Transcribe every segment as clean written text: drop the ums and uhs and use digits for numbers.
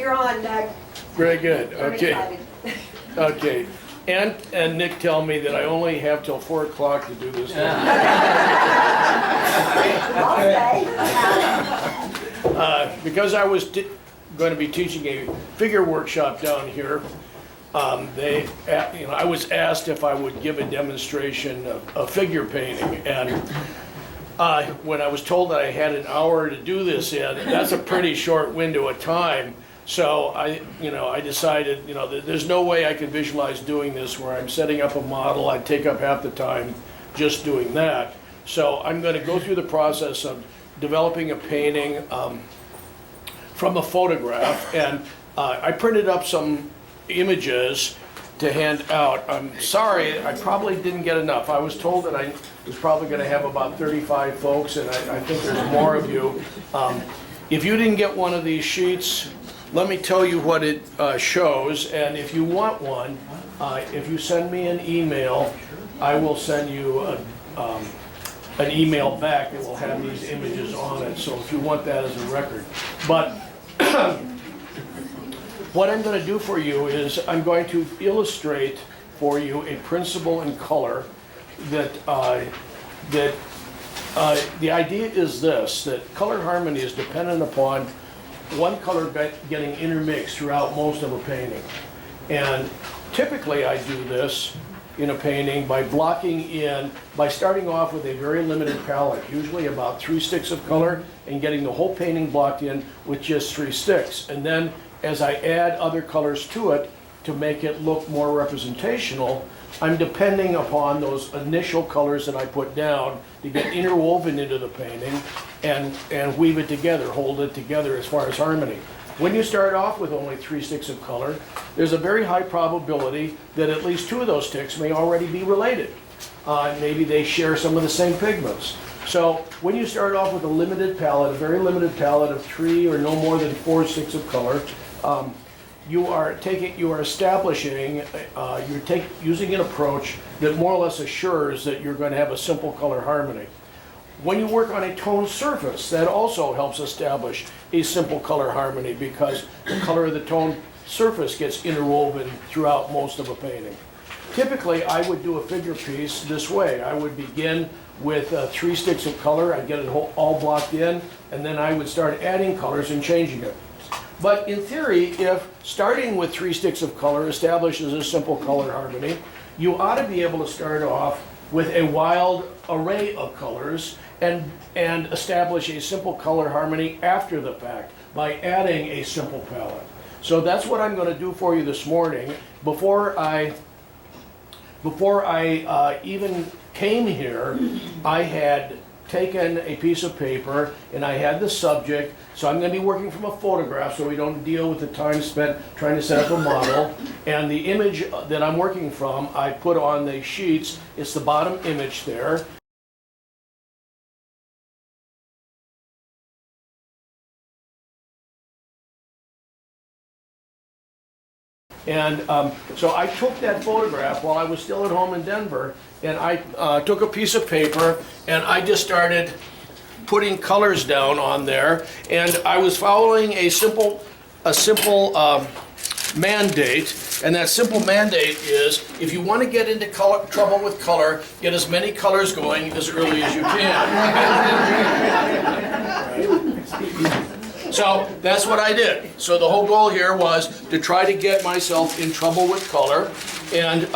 You're on, Doug. Very good, I'm okay. excited. Okay, and Nick tell me that I only have till 4 o'clock to do this. Because I was going to be teaching a figure workshop down here, I was asked if I would give a demonstration of figure painting, and when I was told that I had an hour to do this in, that's a pretty short window of time. So I decided, that there's no way I could visualize doing this where I'm setting up a model. I'd take up half the time just doing that. So I'm going to go through the process of developing a painting from a photograph, and I printed up some images to hand out. I'm sorry, I probably didn't get enough. I was told that I was probably going to have about 35 folks, and I think there's more of you. If you didn't get one of these sheets, let me tell you what it shows, and if you want one, if you send me an email, I will send you an email back that will have these images on it, so if you want that as a record. But what I'm going to do for you is I'm going to illustrate for you a principle in color that the idea is this, that color harmony is dependent upon one color getting intermixed throughout most of a painting. And typically I do this in a painting by starting off with a very limited palette, usually about 3 sticks of color, and getting the whole painting blocked in with just 3 sticks. And then as I add other colors to it to make it look more representational, I'm depending upon those initial colors that I put down to get interwoven into the painting and weave it together, hold it together as far as harmony. When you start off with only 3 sticks of color, there's a very high probability that at least 2 of those sticks may already be related. Maybe they share some of the same pigments. So when you start off with a limited palette, a very limited palette of 3 or no more than 4 sticks of color, you're using an approach that more or less assures that you're going to have a simple color harmony. When you work on a toned surface, that also helps establish a simple color harmony because the color of the toned surface gets interwoven throughout most of a painting. Typically, I would do a figure piece this way. I would begin with 3 sticks of color, I'd get it all blocked in, and then I would start adding colors and changing it. But in theory, if starting with 3 sticks of color establishes a simple color harmony, you ought to be able to start off with a wild array of colors and establish a simple color harmony after the fact by adding a simple palette. So that's what I'm going to do for you this morning. Before I even came here, I had taken a piece of paper and I had the subject. So I'm going to be working from a photograph so we don't deal with the time spent trying to set up a model. And the image that I'm working from, I put on the sheets. It's the bottom image there. And so I took that photograph while I was still at home in Denver, and I took a piece of paper and I just started putting colors down on there, and I was following a simple mandate, and that simple mandate is if you want to get into trouble with color, get as many colors going as early as you can. So that's what I did. So the whole goal here was to try to get myself in trouble with color, and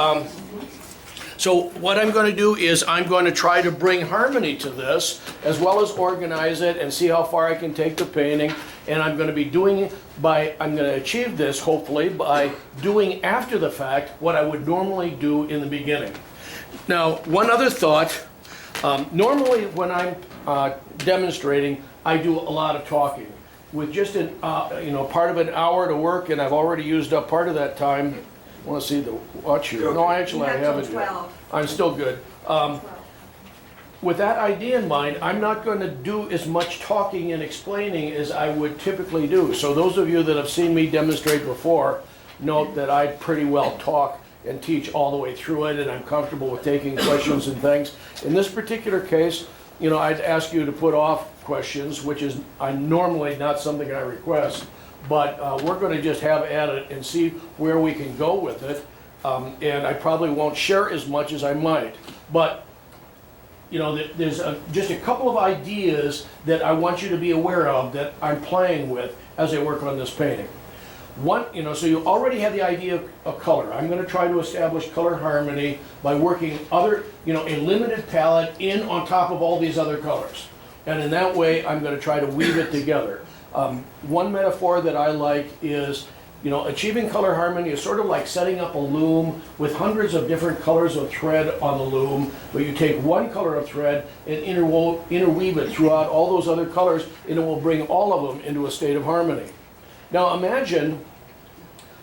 so what I'm going to do is I'm going to try to bring harmony to this as well as organize it and see how far I can take the painting. And I'm going to achieve this hopefully by doing after the fact what I would normally do in the beginning. Now, one other thought, normally when I'm demonstrating, I do a lot of talking. With just part of an hour to work, and I've already used up part of that time. I want to see the watch here. No, actually I haven't yet. I'm still good. With that idea in mind, I'm not going to do as much talking and explaining as I would typically do. So those of you that have seen me demonstrate before, note that I pretty well talk and teach all the way through it, and I'm comfortable with taking questions and things. In this particular case, I'd ask you to put off questions, which is normally not something I request. but we're going to just have at it and see where we can go with it. And I probably won't share as much as I might. But you know, there's just a couple of ideas that I want you to be aware of that I'm playing with as I work on this painting. One, you know, so you already have the idea of color. I'm going to try to establish color harmony by working other, you know, a limited palette in on top of all these other colors. And in that way, I'm going to try to weave it together. One metaphor that I like is, you know, achieving color harmony is sort of like setting up a loom with hundreds of different colors of thread on the loom, but you take one color of thread and interweave it throughout all those other colors, and it will bring all of them into a state of harmony. Now imagine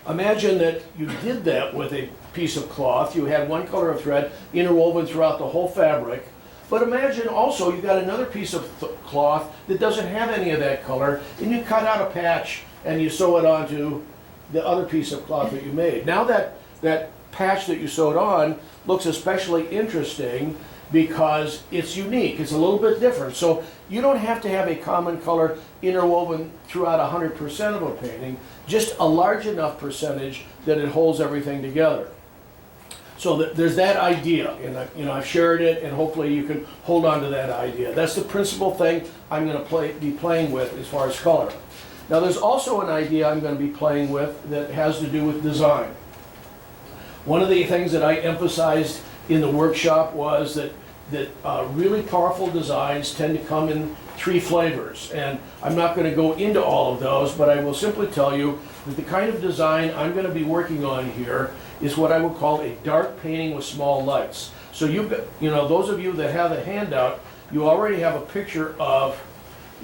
that you did that with a piece of cloth. You had one color of thread interwoven throughout the whole fabric. But imagine also you got another piece of cloth that doesn't have any of that color, and you cut out a patch and you sew it onto the other piece of cloth that you made. Now that patch that you sewed on looks especially interesting because it's unique. It's a little bit different. So you don't have to have a common color interwoven throughout 100% of a painting, just a large enough percentage that it holds everything together. So there's that idea, and I've shared it, and hopefully you can hold on to that idea. That's the principal thing I'm going to be playing with as far as color. Now there's also an idea I'm going to be playing with that has to do with design. One of the things that I emphasized in the workshop was that really powerful designs tend to come in 3 flavors. And I'm not going to go into all of those, but I will simply tell you that the kind of design I'm going to be working on here is what I would call a dark painting with small lights. So you know, those of you that have a handout, you already have a picture of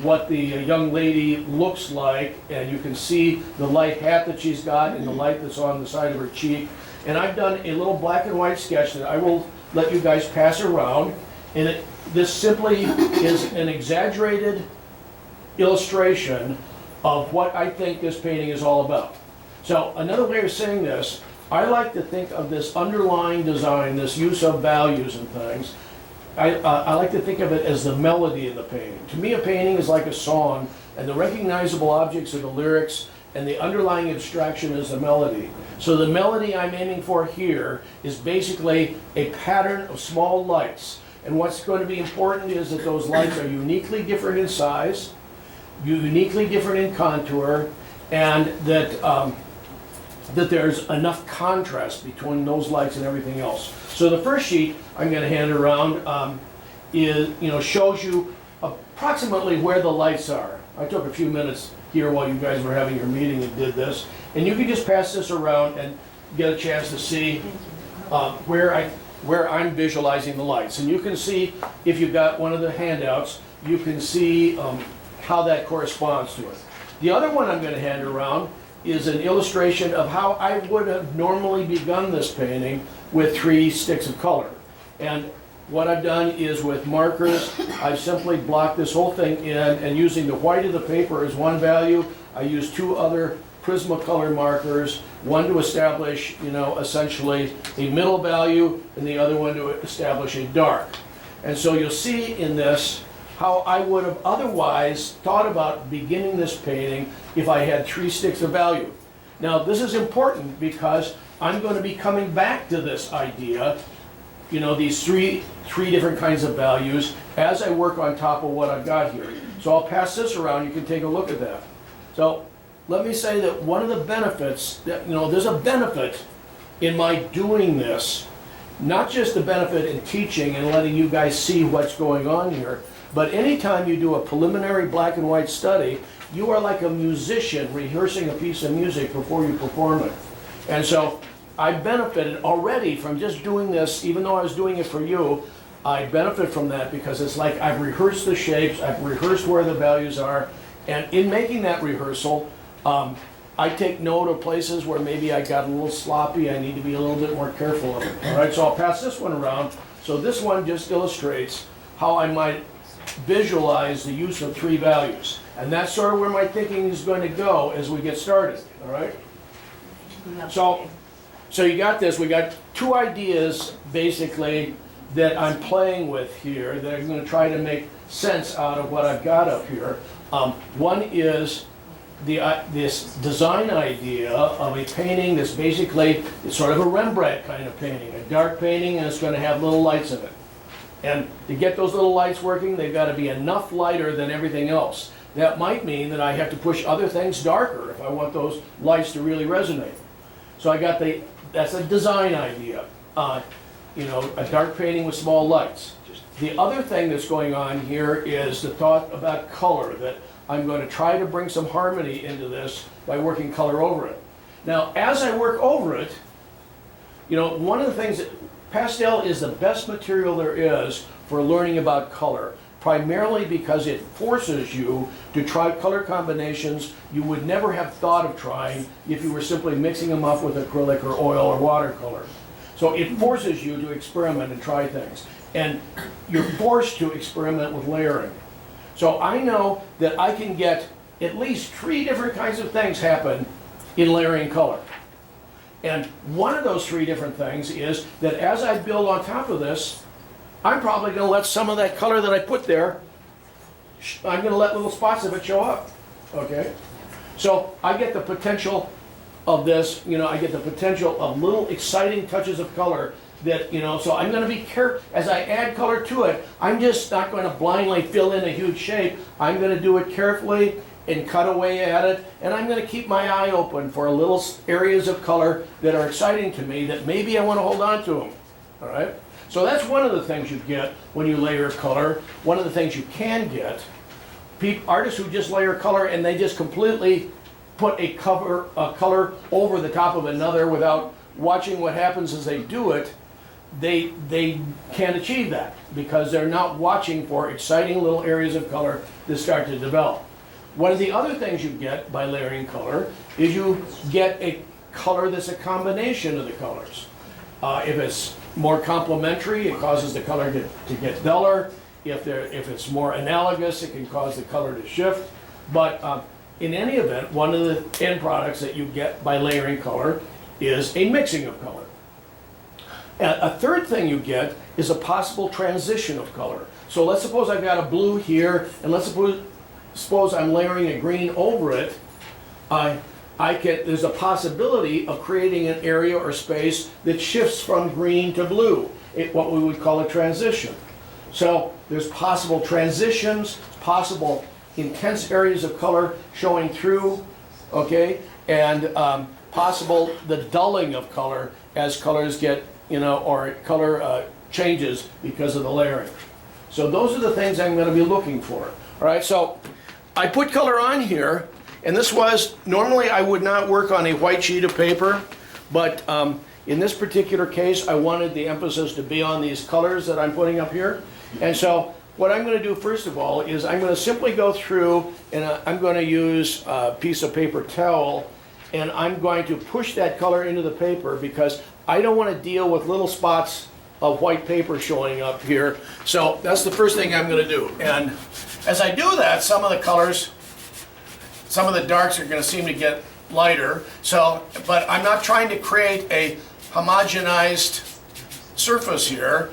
what the young lady looks like, and you can see the light hat that she's got and the light that's on the side of her cheek. And I've done a little black and white sketch that I will let you guys pass around, and this simply is an exaggerated illustration of what I think this painting is all about. So another way of saying this, I like to think of this underlying design, this use of values and things, I like to think of it as the melody in the painting. To me, a painting is like a song, and the recognizable objects are the lyrics, and the underlying abstraction is the melody. So the melody I'm aiming for here is basically a pattern of small lights. And what's going to be important is that those lights are uniquely different in size, uniquely different in contour, and that that there's enough contrast between those lights and everything else. So the first sheet I'm going to hand around shows you approximately where the lights are. I took a few minutes here while you guys were having your meeting and did this, and you can just pass this around and get a chance to see where I'm visualizing the lights. And you can see, if you've got one of the handouts, you can see how that corresponds to it. The other one I'm going to hand around is an illustration of how I would have normally begun this painting with 3 sticks of color. And what I've done is with markers, I've simply blocked this whole thing in, and using the white of the paper as one value, I use 2 other Prismacolor markers, one to establish, essentially a middle value, and the other one to establish a dark. And so you'll see in this how I would have otherwise thought about beginning this painting if I had 3 sticks of value. Now this is important because I'm going to be coming back to this idea, these three different kinds of values as I work on top of what I've got here. So I'll pass this around, you can take a look at that. So let me say that one of the benefits, there's a benefit in my doing this, not just the benefit in teaching and letting you guys see what's going on here, but anytime you do a preliminary black and white study, you are like a musician rehearsing a piece of music before you perform it. And so I benefited already from just doing this, even though I was doing it for you, I benefit from that because it's like I've rehearsed the shapes, I've rehearsed where the values are, and in making that rehearsal, I take note of places where maybe I got a little sloppy, I need to be a little bit more careful of it. All right, so I'll pass this one around. So this one just illustrates how I might visualize the use of 3 values. And that's sort of where my thinking is going to go as we get started, all right? So you got this, we got 2 ideas basically that I'm playing with here that I'm going to try to make sense out of what I've got up here. One is this design idea of a painting that's basically, it's sort of a Rembrandt kind of painting, a dark painting, and it's going to have little lights in it. And to get those little lights working, they've got to be enough lighter than everything else. That might mean that I have to push other things darker if I want those lights to really resonate. So I got that's a design idea. You know, a dark painting with small lights. The other thing that's going on here is the thought about color, that I'm going to try to bring some harmony into this by working color over it. Now, as I work over it, you know, one of the things that pastel is the best material there is for learning about color, primarily because it forces you to try color combinations you would never have thought of trying if you were simply mixing them up with acrylic or oil or watercolor. So it forces you to experiment and try things. And you're forced to experiment with layering. So I know that I can get at least 3 different kinds of things happen in layering color. And one of those 3 different things is that as I build on top of this, I'm probably going to let some of that color that I put there, I'm going to let little spots of it show up. Okay? So I get the potential of this, you know, I get the potential of little exciting touches of color that, you know, so I'm going to be careful as I add color to it. I'm just not going to blindly fill in a huge shape. I'm going to do it carefully and cut away at it, and I'm going to keep my eye open for little areas of color that are exciting to me that maybe I want to hold on to them. All right? So that's one of the things you get when you layer color. One of the things you can get, artists who just layer color and they just completely put a color over the top of another without watching what happens as they do it, they can't achieve that because they're not watching for exciting little areas of color that start to develop. One of the other things you get by layering color is you get a color that's a combination of the colors. If it's more complementary, it causes the color to get duller. If it's more analogous, it can cause the color to shift. But in any event, one of the end products that you get by layering color is a mixing of color. And a third thing you get is a possible transition of color. So let's suppose I've got a blue here, and let's suppose I'm layering a green over it. There's a possibility of creating an area or space that shifts from green to blue, what we would call a transition. So there's possible transitions, possible intense areas of color showing through, okay, and possible the dulling of color as colors get, or color changes because of the layering. So those are the things I'm going to be looking for. All right, so I put color on here, and this was, normally I would not work on a white sheet of paper, but in this particular case, I wanted the emphasis to be on these colors that I'm putting up here. And so what I'm going to do first of all is I'm going to simply go through and I'm going to use a piece of paper towel, and I'm going to push that color into the paper because I don't want to deal with little spots of white paper showing up here. So that's the first thing I'm going to do. And as I do that, some of the colors, some of the darks are going to seem to get lighter. So, but I'm not trying to create a homogenized surface here.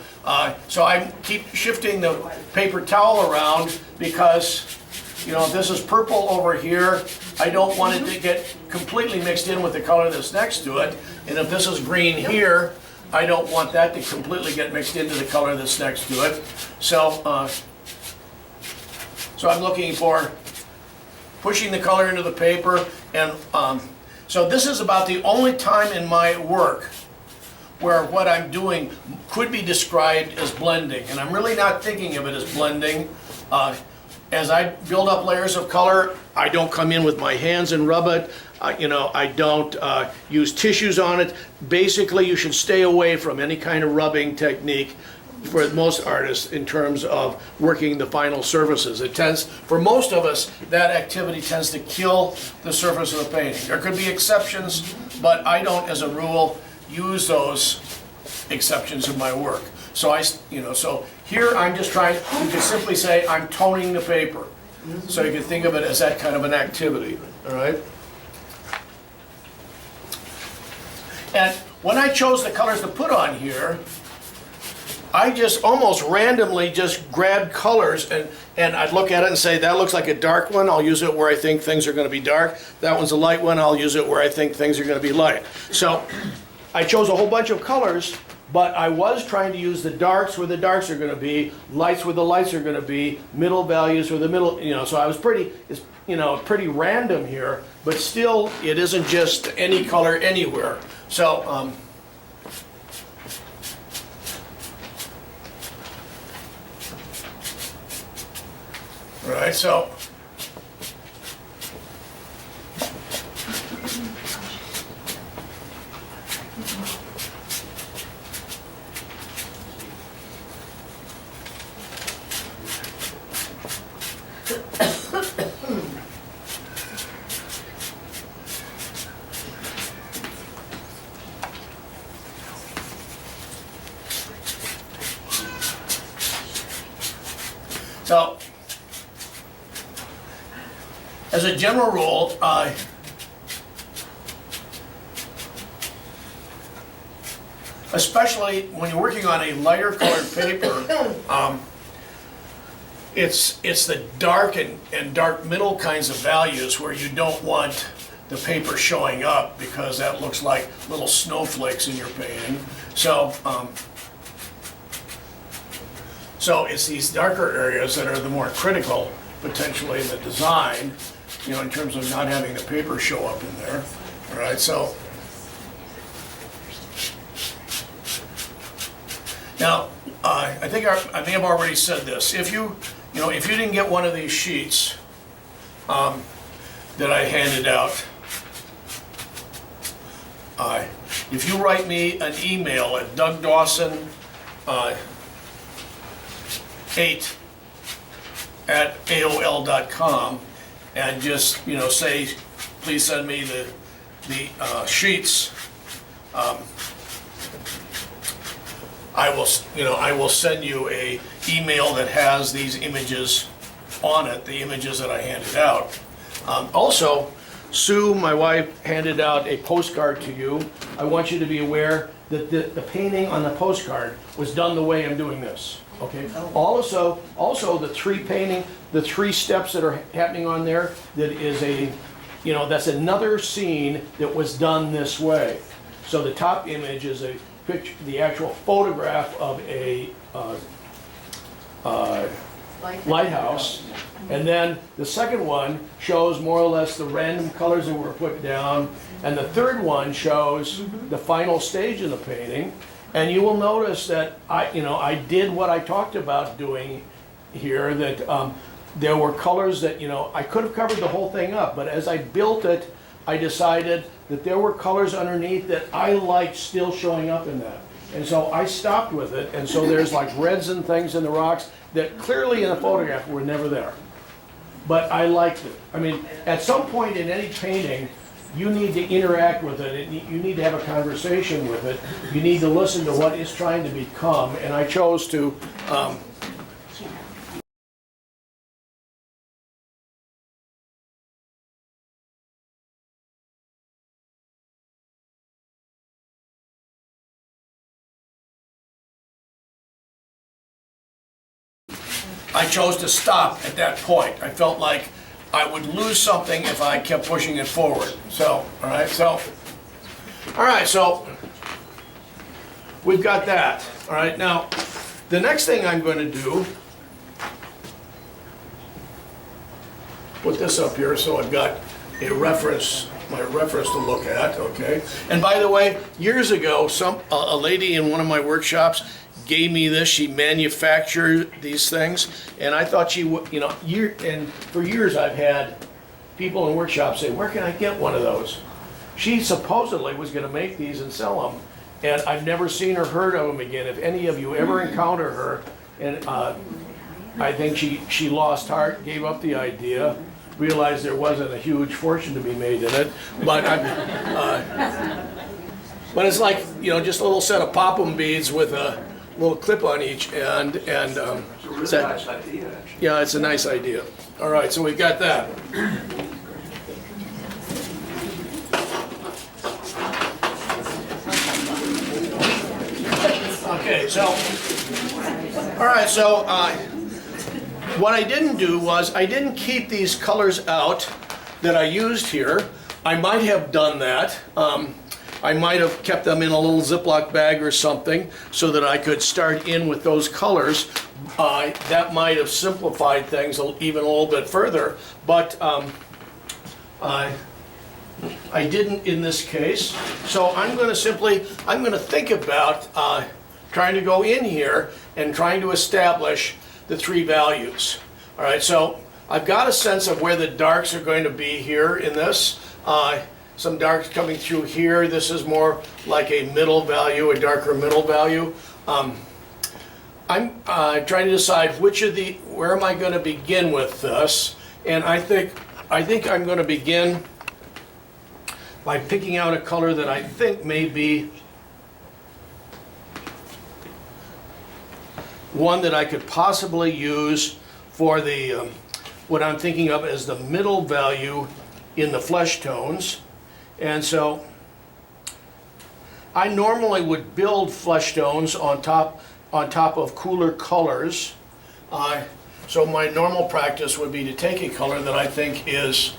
So I keep shifting the paper towel around because, if this is purple over here, I don't want it to get completely mixed in with the color that's next to it. And if this is green here, I don't want that to completely get mixed into the color that's next to it. So, so I'm looking for pushing the color into the paper. And so this is about the only time in my work where what I'm doing could be described as blending. And I'm really not thinking of it as blending. As I build up layers of color, I don't come in with my hands and rub it. I don't use tissues on it. Basically, you should stay away from any kind of rubbing technique for most artists in terms of working the final surfaces. It tends, for most of us, that activity tends to kill the surface of the painting. There could be exceptions, but I don't, as a rule, use those exceptions in my work. So so here I'm just trying, you can simply say I'm toning the paper. So you can think of it as that kind of an activity, all right? And when I chose the colors to put on here, I just almost randomly just grabbed colors and I'd look at it and say, that looks like a dark one, I'll use it where I think things are going to be dark. That one's a light one, I'll use it where I think things are going to be light. So I chose a whole bunch of colors, but I was trying to use the darks where the darks are going to be, lights where the lights are going to be, middle values where the middle, so I was pretty random here, but still it isn't just any color anywhere. So, right, so So, as a general rule, especially when you're working on a lighter colored paper, it's the dark and dark middle kinds of values where you don't want the paper showing up because that looks like little snowflakes in your painting. So it's these darker areas that are the more critical, potentially, in the design, in terms of not having the paper show up in there. All right, so now I think I've already said this. If you didn't get one of these sheets that I handed out, if you write me an email at Doug Dawson 8 at AOL.com and just say, please send me the sheets. I will send you a email that has these images on it, the images that I handed out. Also, Sue, my wife, handed out a postcard to you. I want you to be aware that the painting on the postcard was done the way I'm doing this. Okay. Also, the three steps that are happening on there, that is that's another scene that was done this way. So the top image is a picture, the actual photograph of a lighthouse, and then the second one shows more or less the random colors that were put down, and the third one shows the final stage of the painting. And you will notice that I did what I talked about doing here, that there were colors that, I could have covered the whole thing up, but as I built it, I decided that there were colors underneath that I liked still showing up in that. And so I stopped with it, and so there's like reds and things in the rocks that clearly in the photograph were never there. But I liked it. I mean, at some point in any painting, you need to interact with it. You need to have a conversation with it. You need to listen to what it's trying to become. And I chose to stop at that point. I felt like I would lose something if I kept pushing it forward. So, all right, so we've got that. All right, now the next thing I'm going to do, put this up here so I've got a reference, my reference to look at. Okay, and by the way, years ago, a lady in one of my workshops gave me this. She manufactured these things, and I thought she would, and for years I've had people in workshops say, where can I get one of those? She supposedly was going to make these and sell them, and I've never seen or heard of them again. If any of you ever encounter her, and I think she lost heart, gave up the idea, realized there wasn't a huge fortune to be made in it, but but it's like, just a little set of popham beads with a little clip on each end, and it's a really nice idea, actually. Yeah, it's a nice idea. All right, so we've got that. Okay, So, all right, so what I didn't do was I didn't keep these colors out that I used here. I might have done that. I might have kept them in a little Ziploc bag or something so that I could start in with those colors. That might have simplified things even a little bit further, but I didn't in this case. So I'm going to think about trying to go in here and trying to establish the three values. All right, so I've got a sense of where the darks are going to be here in this. Some darks coming through here. This is more like a middle value, a darker middle value. I'm trying to decide where am I going to begin with this, and I think I'm going to begin by picking out a color that I think may be one that I could possibly use for the what I'm thinking of as the middle value in the flesh tones. And so I normally would build flesh tones on top of cooler colors. So my normal practice would be to take a color that I think is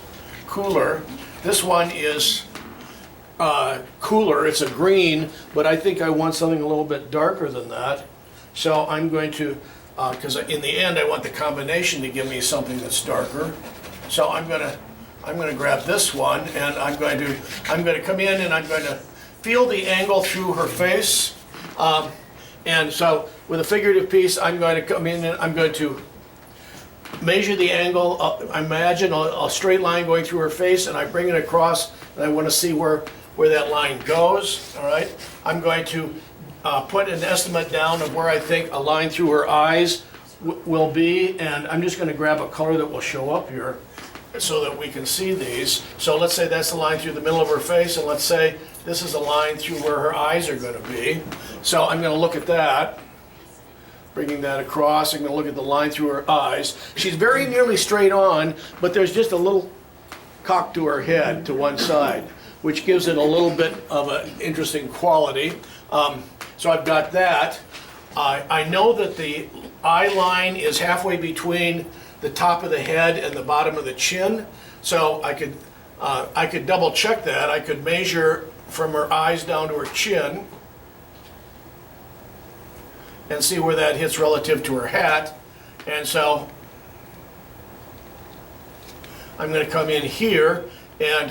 cooler. This one is cooler, it's a green, but I think I want something a little bit darker than that. So I'm going to, because in the end I want the combination to give me something that's darker. So I'm going to grab this one, and I'm going to come in and I'm going to feel the angle through her face. And so with a figurative piece, I'm going to come in and I'm going to measure the angle. Imagine a straight line going through her face, and I bring it across, and I want to see where that line goes. All right. I'm going to put an estimate down of where I think a line through her eyes will be, and I'm just going to grab a color that will show up here so that we can see these. So let's say that's the line through the middle of her face, and let's say this is a line through where her eyes are going to be. So I'm going to look at that, bringing that across. I'm going to look at the line through her eyes. She's very nearly straight on, but there's just a little cock to her head to one side, which gives it a little bit of an interesting quality. So I've got that. I know that the eye line is halfway between the top of the head and the bottom of the chin. So I could double check that. I could measure from her eyes down to her chin and see where that hits relative to her hat. And so I'm going to come in here, and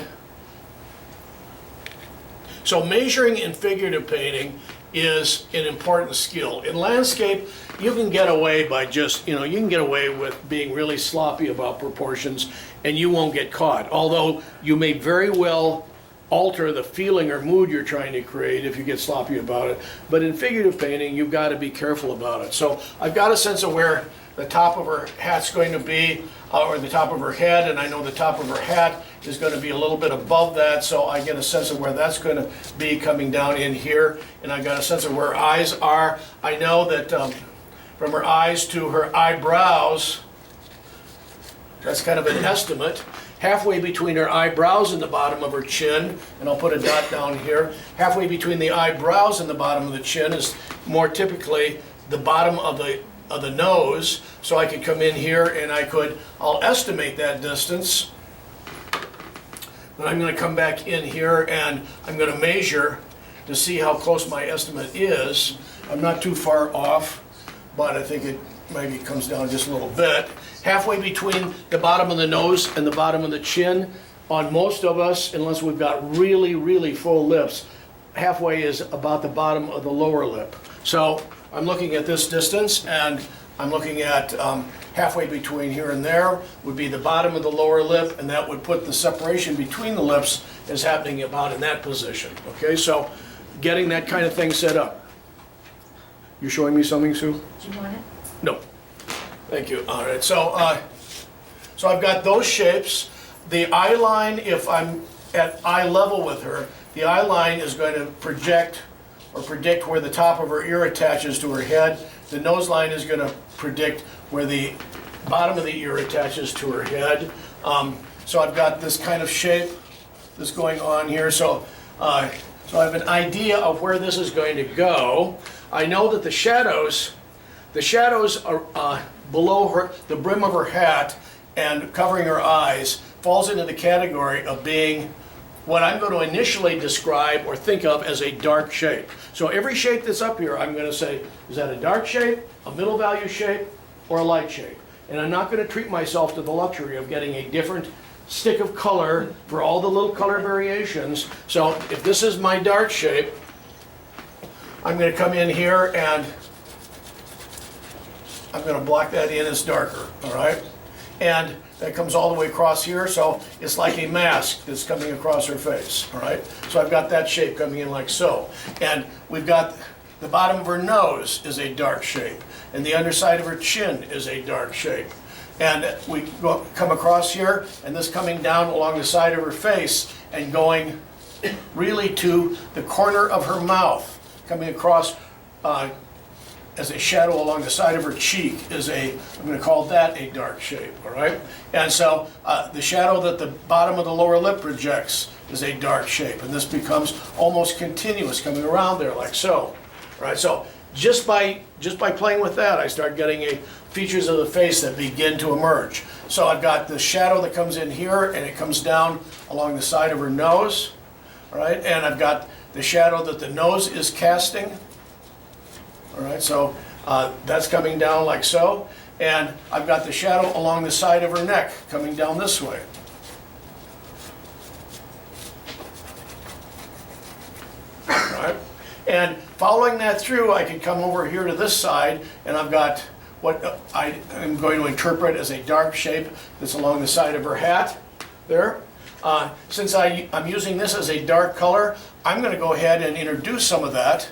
so measuring in figurative painting is an important skill. In landscape, you can get away by just, you can get away with being really sloppy about proportions and you won't get caught. Although you may very well alter the feeling or mood you're trying to create if you get sloppy about it. But in figurative painting, you've got to be careful about it. So I've got a sense of where the top of her hat's going to be, or the top of her head, and I know the top of her hat is going to be a little bit above that, so I get a sense of where that's going to be coming down in here, and I got a sense of where her eyes are. I know that from her eyes to her eyebrows, that's kind of an estimate. Halfway between her eyebrows and the bottom of her chin, and I'll put a dot down here, halfway between the eyebrows and the bottom of the chin is more typically the bottom of the nose. So I could come in here and I'll estimate that distance. Then I'm going to come back in here and I'm going to measure to see how close my estimate is. I'm not too far off, but I think it maybe comes down just a little bit. Halfway between the bottom of the nose and the bottom of the chin, on most of us, unless we've got really, really full lips, halfway is about the bottom of the lower lip. So I'm looking at this distance, and I'm looking at halfway between here and there would be the bottom of the lower lip, and that would put the separation between the lips as happening about in that position. Okay, so getting that kind of thing set up. You showing me something, Sue? Do you want it? No. Thank you. All right, so I've got those shapes. The eye line, if I'm at eye level with her, the eye line is going to project or predict where the top of her ear attaches to her head. The nose line is going to predict where the bottom of the ear attaches to her head. So I've got this kind of shape that's going on here. So I have an idea of where this is going to go. I know that the shadows are below her, the brim of her hat and covering her eyes falls into the category of being what I'm going to initially describe or think of as a dark shape. So every shape that's up here, I'm going to say, is that a dark shape, a middle value shape, or a light shape? And I'm not going to treat myself to the luxury of getting a different stick of color for all the little color variations. So if this is my dark shape, I'm going to come in here and I'm going to block that in as darker, all right? And that comes all the way across here, so it's like a mask that's coming across her face, all right? So I've got that shape coming in like so. And we've got the bottom of her nose is a dark shape, and the underside of her chin is a dark shape. And we come across here, and this coming down along the side of her face and going really to the corner of her mouth, coming across as a shadow along the side of her cheek is I'm going to call that a dark shape, all right? And so the shadow that the bottom of the lower lip projects is a dark shape, and this becomes almost continuous coming around there like so, all right? So just by playing with that, I start getting features of the face that begin to emerge. So I've got the shadow that comes in here, and it comes down along the side of her nose, all right? And I've got the shadow that the nose is casting. All right, so that's coming down like so. And I've got the shadow along the side of her neck coming down this way. All right, and following that through, I can come over here to this side, and I've got what I am going to interpret as a dark shape that's along the side of her hat there. Since I'm using this as a dark color, I'm going to go ahead and introduce some of that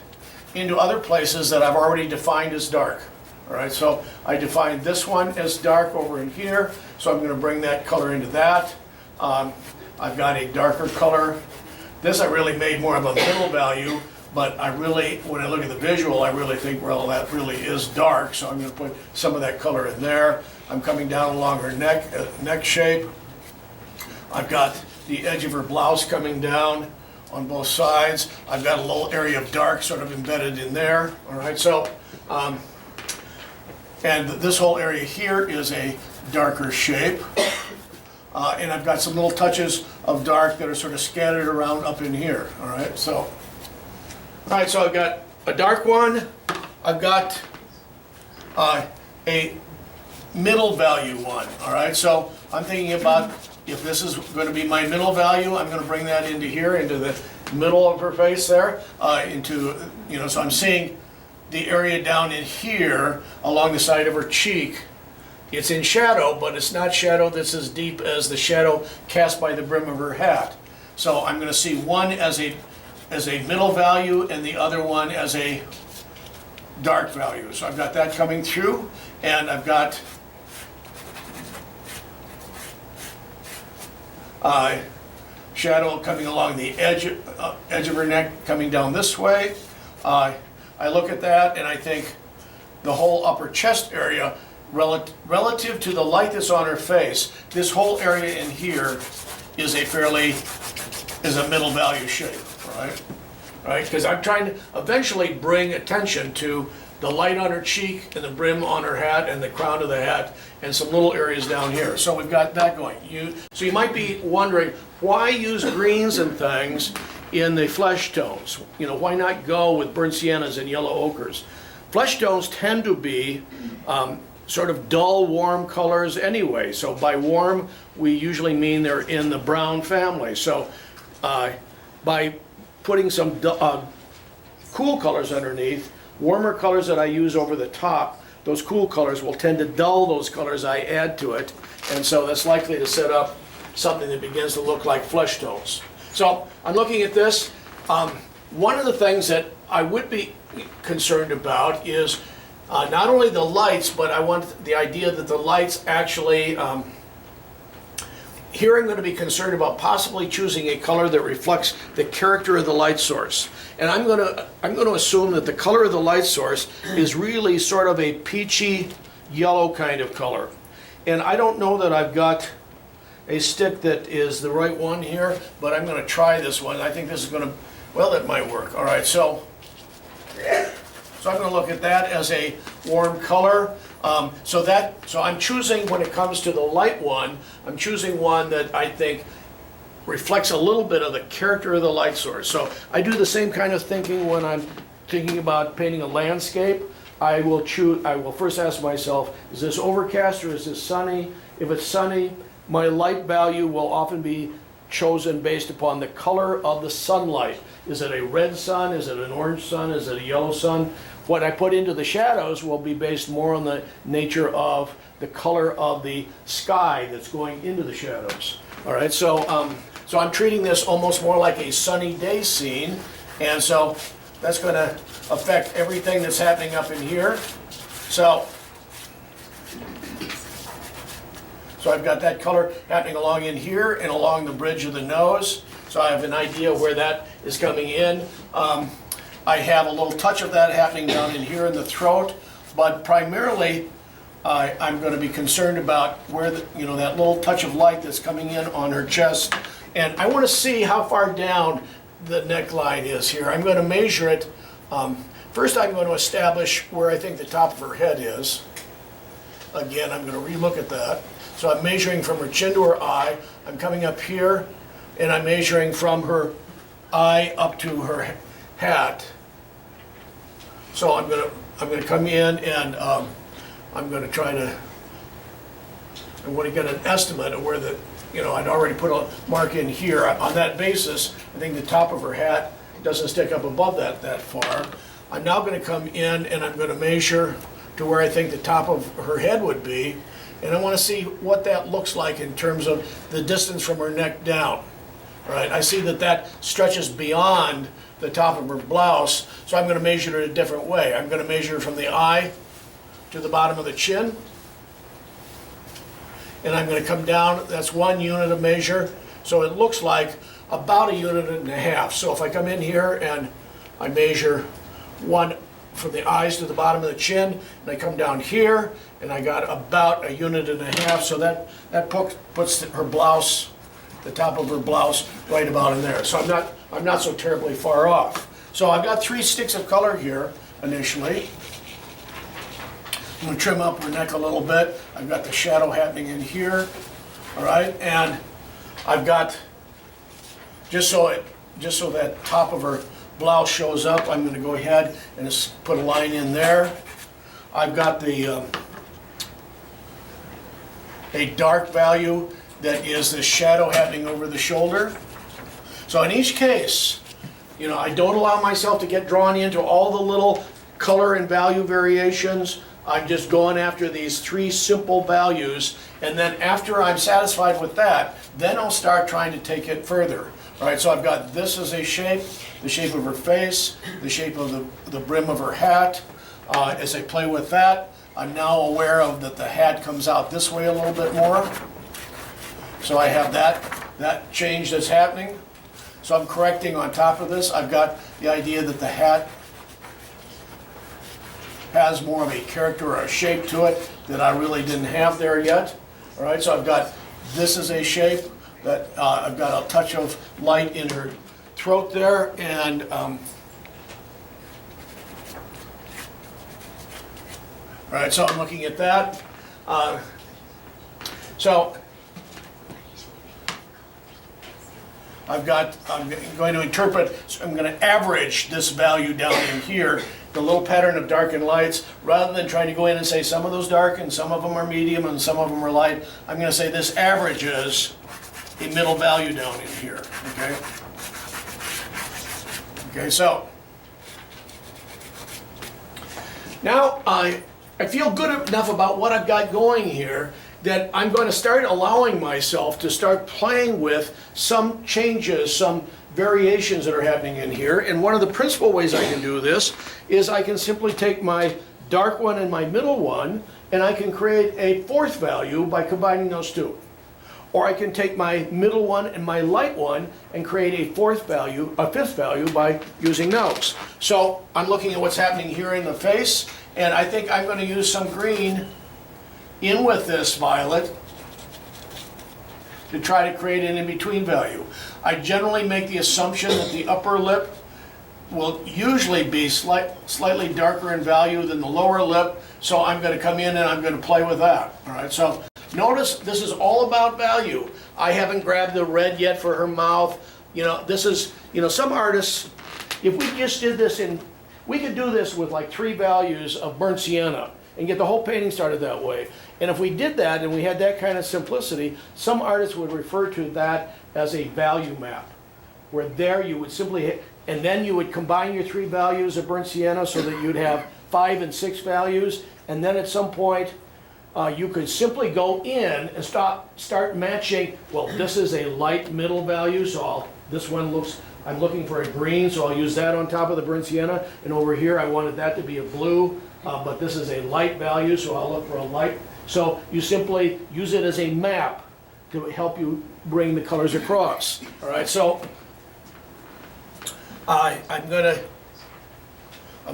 into other places that I've already defined as dark. All right, so I defined this one as dark over in here, so I'm going to bring that color into that. I've got a darker color. This I really made more of a middle value, but I really, when I look at the visual, I really think, well, that really is dark, so I'm going to put some of that color in there. I'm coming down along her neck shape. I've got the edge of her blouse coming down on both sides. I've got a little area of dark sort of embedded in there, all right? So, and this whole area here is a darker shape. And I've got some little touches of dark that are sort of scattered around up in here, all right? So, all right, so I've got a dark one. I've got a middle value one, all right? So I'm thinking about if this is going to be my middle value, I'm going to bring that into here, into the middle of her face there, so I'm seeing the area down in here along the side of her cheek. It's in shadow, but it's not shadow that's as deep as the shadow cast by the brim of her hat. So I'm going to see one as a middle value and the other one as a dark value. So I've got that coming through, and I've got shadow coming along the edge of her neck, coming down this way. I look at that and I think the whole upper chest area, relative to the light that's on her face, this whole area in here is a middle value shape, right? Right? Because I'm trying to eventually bring attention to the light on her cheek and the brim on her hat and the crown of the hat and some little areas down here. So we've got that going. So you might be wondering, why use greens and things in the flesh tones? You know, why not go with burnt siennas and yellow ochres? Flesh tones tend to be sort of dull, warm colors anyway. So by warm, we usually mean they're in the brown family. So by putting some cool colors underneath, warmer colors that I use over the top, those cool colors will tend to dull those colors I add to it, and so that's likely to set up something that begins to look like flesh tones. So I'm looking at this. One of the things that I would be concerned about is not only the lights, but I want the idea that the lights actually, here I'm going to be concerned about possibly choosing a color that reflects the character of the light source. And I'm going to assume that the color of the light source is really sort of a peachy yellow kind of color. And I don't know that I've got a stick that is the right one here, but I'm going to try this one. I think this is going to, well, that might work. All right, so So I'm going to look at that as a warm color. So I'm choosing, when it comes to the light one, I'm choosing one that I think reflects a little bit of the character of the light source. So I do the same kind of thinking when I'm thinking about painting a landscape. I will first ask myself, is this overcast or is this sunny? If it's sunny, my light value will often be chosen based upon the color of the sunlight. Is it a red sun? Is it an orange sun? Is it a yellow sun? What I put into the shadows will be based more on the nature of the color of the sky that's going into the shadows. All right, so I'm treating this almost more like a sunny day scene, and so that's going to affect everything that's happening up in here. So I've got that color happening along in here and along the bridge of the nose. So I have an idea where that is coming in. I have a little touch of that happening down in here in the throat, but primarily I'm going to be concerned about where that little touch of light that's coming in on her chest. And I want to see how far down the neckline is here. I'm going to measure it. First I'm going to establish where I think the top of her head is. Again, I'm going to relook at that. So I'm measuring from her chin to her eye. I'm coming up here, and I'm measuring from her eye up to her hat. So I'm going to come in, and I'm going to try to. I want to get an estimate of where I'd already put a mark in here. On that basis, I think the top of her hat doesn't stick up above that far. I'm now going to come in, and I'm going to measure to where I think the top of her head would be. And I want to see what that looks like in terms of the distance from her neck down. All right, I see that stretches beyond the top of her blouse, so I'm going to measure it a different way. I'm going to measure from the eye to the bottom of the chin. And I'm going to come down, that's 1 unit of measure. So it looks like about 1.5 units. So if I come in here and I measure one from the eyes to the bottom of the chin, and I come down here, and I got about 1.5 units. So that puts her blouse, the top of her blouse, right about in there. So I'm not so terribly far off. So I've got 3 sticks of color here initially. I'm going to trim up her neck a little bit. I've got the shadow happening in here. All right, and I've got just so that top of her blouse shows up, I'm going to go ahead and just put a line in there. I've got a dark value that is the shadow happening over the shoulder. So in each case, I don't allow myself to get drawn into all the little color and value variations. I'm just going after these 3 simple values, and then after I'm satisfied with that, then I'll start trying to take it further. All right, so I've got this as a shape, the shape of her face, the shape of the brim of her hat. As I play with that, I'm now aware of that the hat comes out this way a little bit more. So I have that change that's happening. So I'm correcting on top of this. I've got the idea that the hat has more of a character or a shape to it that I really didn't have there yet. All right, so I've got this as a shape that I've got a touch of light in her throat there, and all right, so I'm looking at that. So I'm going to interpret, so I'm going to average this value down in here, the little pattern of dark and lights, rather than trying to go in and say some of those dark and some of them are medium and some of them are light. I'm going to say this averages a middle value down in here, okay? Okay, so now I feel good enough about what I've got going here that I'm going to start allowing myself to start playing with some changes, some variations that are happening in here. And one of the principal ways I can do this is I can simply take my dark one and my middle one, and I can create a 4th value by combining those 2. Or I can take my middle one and my light one and create a 5th value by using those. So I'm looking at what's happening here in the face, and I think I'm going to use some green in with this violet to try to create an in-between value. I generally make the assumption that the upper lip will usually be slightly darker in value than the lower lip, so I'm going to come in and I'm going to play with that. All right, so notice this is all about value. I haven't grabbed the red yet for her mouth. You know, this is, you know, some artists, if we just did this we could do this with like 3 values of burnt sienna and get the whole painting started that way. And if we did that and we had that kind of simplicity, some artists would refer to that as a value map, where there you would simply hit, and then you would combine your 3 values of burnt sienna so that you'd have 5 and 6 values, and then at some point you could simply go in and start matching. Well, this is a light middle value, so this one looks, I'm looking for a green, so I'll use that on top of the burnt sienna, and over here I wanted that to be a blue, but this is a light value, so I'll look for a light. So you simply use it as a map to help you bring the colors across. All right, so I'm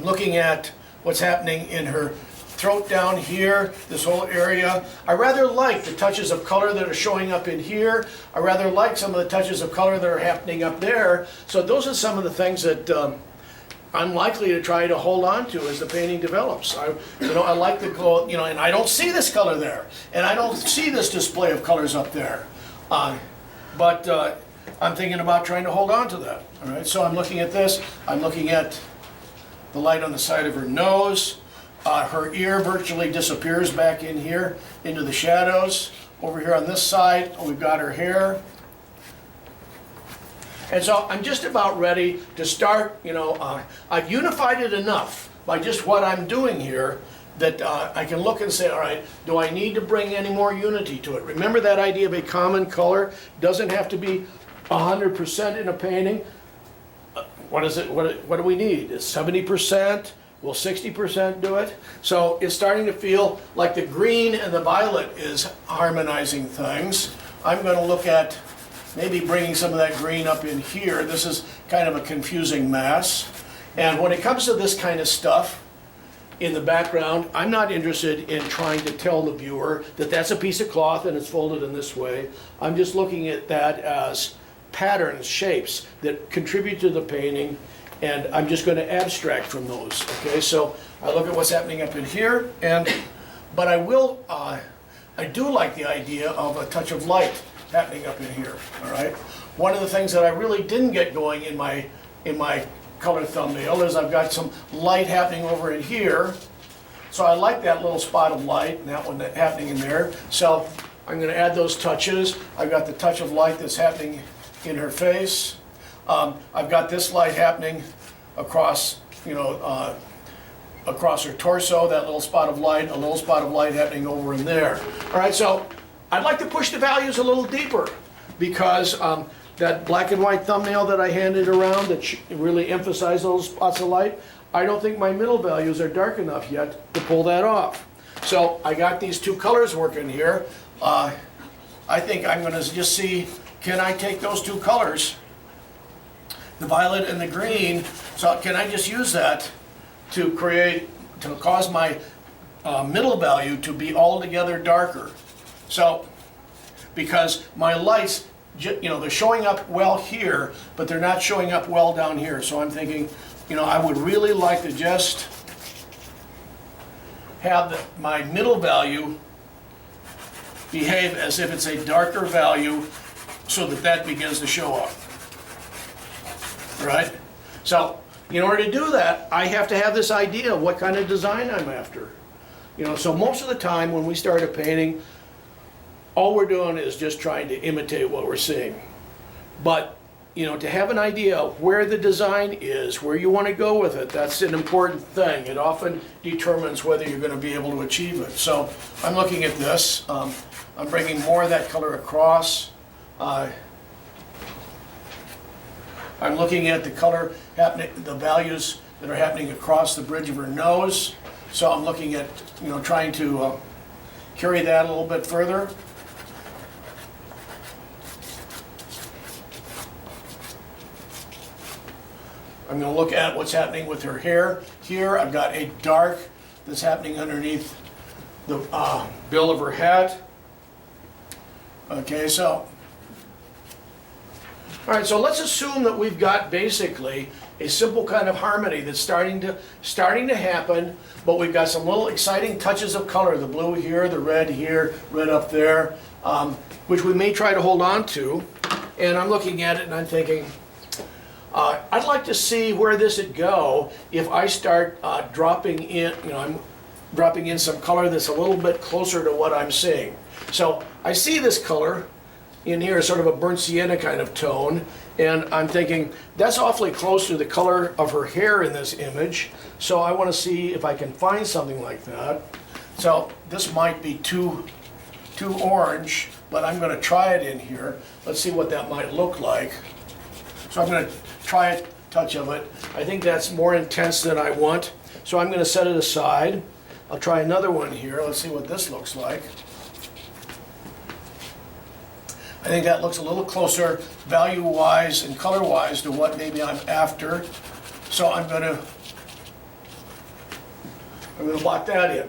looking at what's happening in her throat down here, this whole area. I rather like the touches of color that are showing up in here. I rather like some of the touches of color that are happening up there. So those are some of the things that I'm likely to try to hold on to as the painting develops. I like the glow, you know, and I don't see this color there, and I don't see this display of colors up there. But I'm thinking about trying to hold on to that. All right, so I'm looking at this. I'm looking at the light on the side of her nose. Her ear virtually disappears back in here into the shadows. Over here on this side, we've got her hair. And so I'm just about ready to start, you know, I've unified it enough by just what I'm doing here that I can look and say, all right, do I need to bring any more unity to it? Remember that idea of a common color doesn't have to be 100% in a painting. What is it? What do we need? Is 70%? Will 60% do it? So it's starting to feel like the green and the violet is harmonizing things. I'm going to look at maybe bringing some of that green up in here. This is kind of a confusing mass. And when it comes to this kind of stuff in the background, I'm not interested in trying to tell the viewer that that's a piece of cloth and it's folded in this way. I'm just looking at that as patterns, shapes that contribute to the painting, and I'm just going to abstract from those. Okay, so I look at what's happening up in here, but I do like the idea of a touch of light happening up in here. All right, one of the things that I really didn't get going in my color thumbnail is I've got some light happening over in here, so I like that little spot of light and that one happening in there. So I'm going to add those touches. I've got the touch of light that's happening in her face. I've got this light happening across, you know, across her torso, that little spot of light, a little spot of light happening over in there. All right, so I'd like to push the values a little deeper because that black and white thumbnail that I handed around that really emphasized those spots of light, I don't think my middle values are dark enough yet to pull that off. So I got these 2 colors working here. I think I'm going to just see, can I take those 2 colors, the violet and the green, so can I just use that to cause my middle value to be altogether darker? So, because my lights, you know, they're showing up well here, but they're not showing up well down here. So I'm thinking, you know, I would really like to just have my middle value behave as if it's a darker value so that begins to show up. Right? So, in order to do that, I have to have this idea of what kind of design I'm after. You know, so most of the time when we start a painting, all we're doing is just trying to imitate what we're seeing. But, you know, to have an idea of where the design is, where you want to go with it, that's an important thing. It often determines whether you're going to be able to achieve it. So I'm looking at this. I'm bringing more of that color across. I'm looking at the color happening, the values that are happening across the bridge of her nose. So I'm looking at, you know, trying to carry that a little bit further. I'm going to look at what's happening with her hair. Here I've got a dark that's happening underneath the bill of her hat. Okay, so, all right, so let's assume that we've got basically a simple kind of harmony that's starting to happen, but we've got some little exciting touches of color, the blue here, the red here, red up there, which we may try to hold on to. And I'm looking at it and I'm thinking, I'd like to see where this would go if I start dropping in, I'm dropping in some color that's a little bit closer to what I'm seeing. So I see this color in here, sort of a burnt sienna kind of tone, and I'm thinking that's awfully close to the color of her hair in this image, so I want to see if I can find something like that. So this might be too orange, but I'm going to try it in here. Let's see what that might look like. So I'm going to try a touch of it. I think that's more intense than I want, so I'm going to set it aside. I'll try another one here. Let's see what this looks like. I think that looks a little closer value-wise and color-wise to what maybe I'm after. So I'm going to lock that in.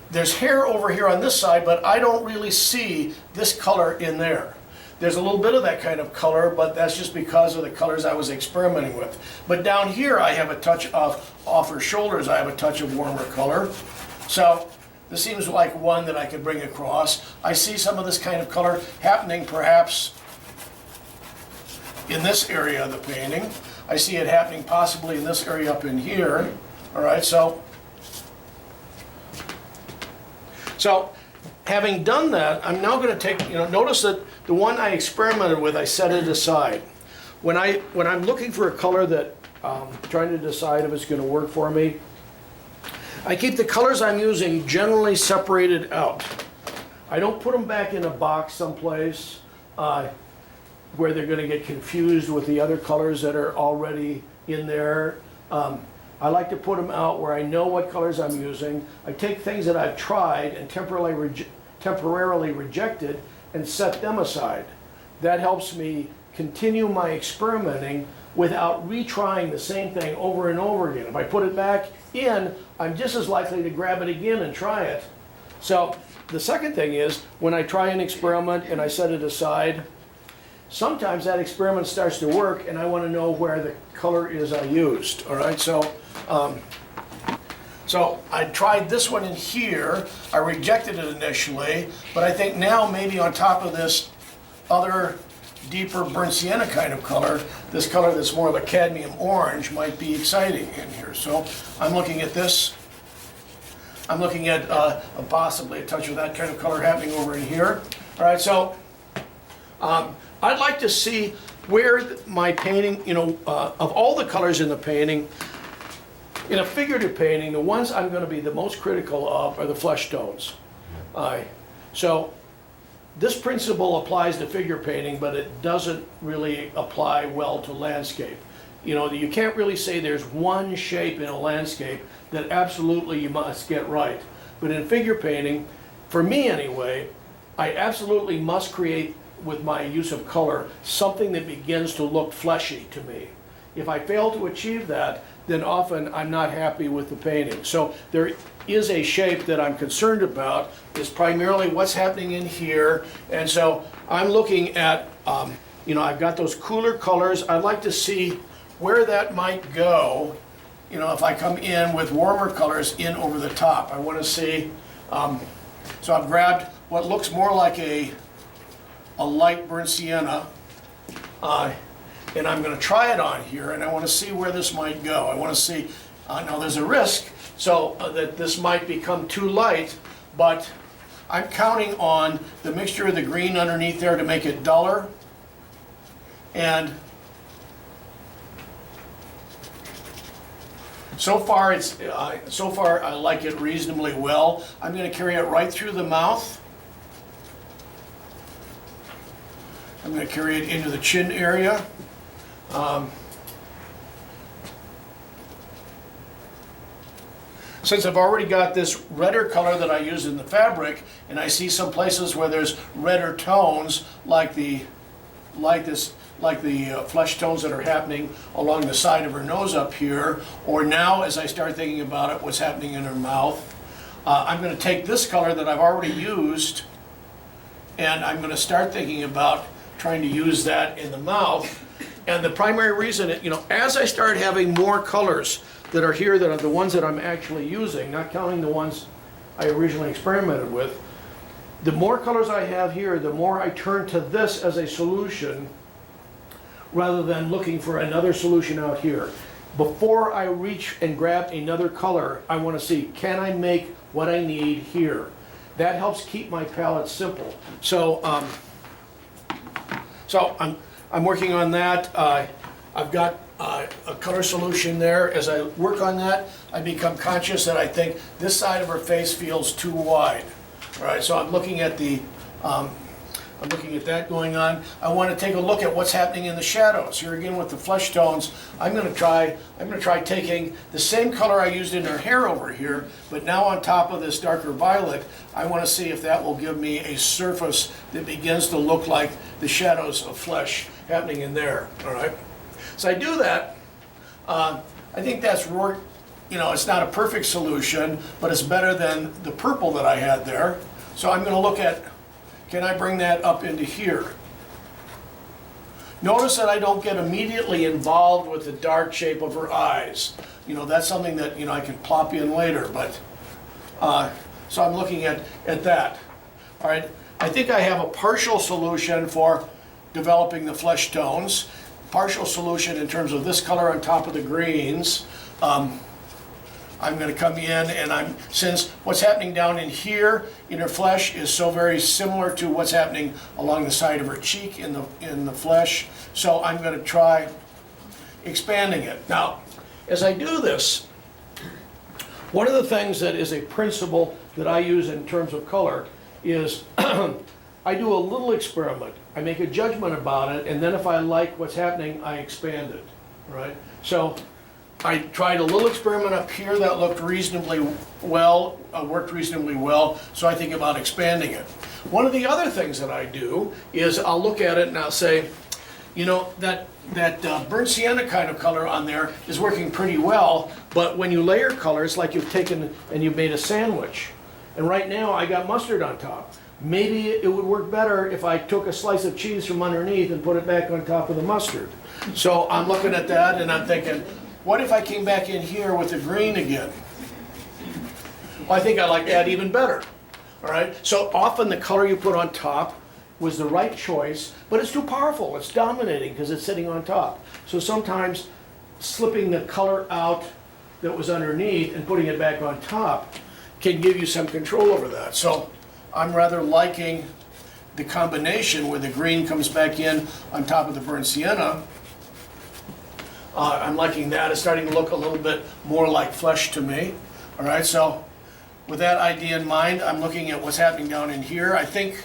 There's hair over here on this side, but I don't really see this color in there. There's a little bit of that kind of color, but that's just because of the colors I was experimenting with. But down here I have a touch of, off her shoulders, I have a touch of warmer color. So this seems like one that I could bring across. I see some of this kind of color happening perhaps in this area of the painting. I see it happening possibly in this area up in here. All right, so having done that, I'm now going to take, notice that the one I experimented with, I set it aside. When I'm looking for a color that trying to decide if it's going to work for me, I keep the colors I'm using generally separated out. I don't put them back in a box someplace where they're going to get confused with the other colors that are already in there. I like to put them out where I know what colors I'm using. I take things that I've tried and temporarily rejected and set them aside. That helps me continue my experimenting without retrying the same thing over and over again. If I put it back in, I'm just as likely to grab it again and try it. So the second thing is, when I try an experiment and I set it aside, sometimes that experiment starts to work and I want to know where the color is I used. All right, so I tried this one in here. I rejected it initially, but I think now maybe on top of this other deeper burnt sienna kind of color, this color that's more of a cadmium orange might be exciting in here. So I'm looking at this. I'm looking at possibly a touch of that kind of color happening over in here. All right, so I'd like to see where my painting, of all the colors in the painting, in a figurative painting, the ones I'm going to be the most critical of are the flesh tones. So this principle applies to figure painting, but it doesn't really apply well to landscape. You can't really say there's one shape in a landscape that absolutely you must get right. But in figure painting, for me anyway, I absolutely must create, with my use of color, something that begins to look fleshy to me. If I fail to achieve that, then often I'm not happy with the painting. So there is a shape that I'm concerned about. It's primarily what's happening in here. And so I'm looking at, I've got those cooler colors. I'd like to see where that might go, if I come in with warmer colors in over the top. I want to see, so I've grabbed what looks more like a light burnt sienna, and I'm going to try it on here, and I want to see where this might go. I want to see, now there's a risk so that this might become too light, but I'm counting on the mixture of the green underneath there to make it duller. And so far I like it reasonably well. I'm going to carry it right through the mouth. I'm going to carry it into the chin area. Since I've already got this redder color that I use in the fabric, and I see some places where there's redder tones, like the flesh tones that are happening along the side of her nose up here, or now as I start thinking about it, what's happening in her mouth, I'm going to take this color that I've already used, and I'm going to start thinking about trying to use that in the mouth. And the primary reason, as I start having more colors that are here that are the ones that I'm actually using, not counting the ones I originally experimented with, the more colors I have here, the more I turn to this as a solution rather than looking for another solution out here. Before I reach and grab another color, I want to see, can I make what I need here? That helps keep my palette simple. So I'm working on that. I've got a color solution there. As I work on that, I become conscious that I think this side of her face feels too wide. All right, so I'm looking at that going on. I want to take a look at what's happening in the shadows. Here again with the flesh tones, I'm going to try taking the same color I used in her hair over here, but now on top of this darker violet, I want to see if that will give me a surface that begins to look like the shadows of flesh happening in there. All right, so I do that. I think that's work. It's not a perfect solution, but it's better than the purple that I had there. So I'm going to look at, can I bring that up into here? Notice that I don't get immediately involved with the dark shape of her eyes. That's something that, I can plop in later, but, so I'm looking at that. All right, I think I have a partial solution for developing the flesh tones, partial solution in terms of this color on top of the greens. I'm going to come in and since what's happening down in here in her flesh is so very similar to what's happening along the side of her cheek in the flesh, so I'm going to try expanding it. Now, as I do this, one of the things that is a principle that I use in terms of color is I do a little experiment. I make a judgment about it, and then if I like what's happening, I expand it, right? So I tried a little experiment up here that looked reasonably well, worked reasonably well, so I think about expanding it. One of the other things that I do is I'll look at it and I'll say, that burnt sienna kind of color on there is working pretty well, but when you layer colors, like you've taken and you've made a sandwich, and right now I got mustard on top. Maybe it would work better if I took a slice of cheese from underneath and put it back on top of the mustard. So I'm looking at that and I'm thinking, what if I came back in here with the green again? Well, I think I like that even better. All right, so often the color you put on top was the right choice, but it's too powerful. It's dominating because it's sitting on top. So sometimes slipping the color out that was underneath and putting it back on top can give you some control over that. So I'm rather liking the combination where the green comes back in on top of the burnt sienna. I'm liking that. It's starting to look a little bit more like flesh to me. All right, so with that idea in mind, I'm looking at what's happening down in here. I think,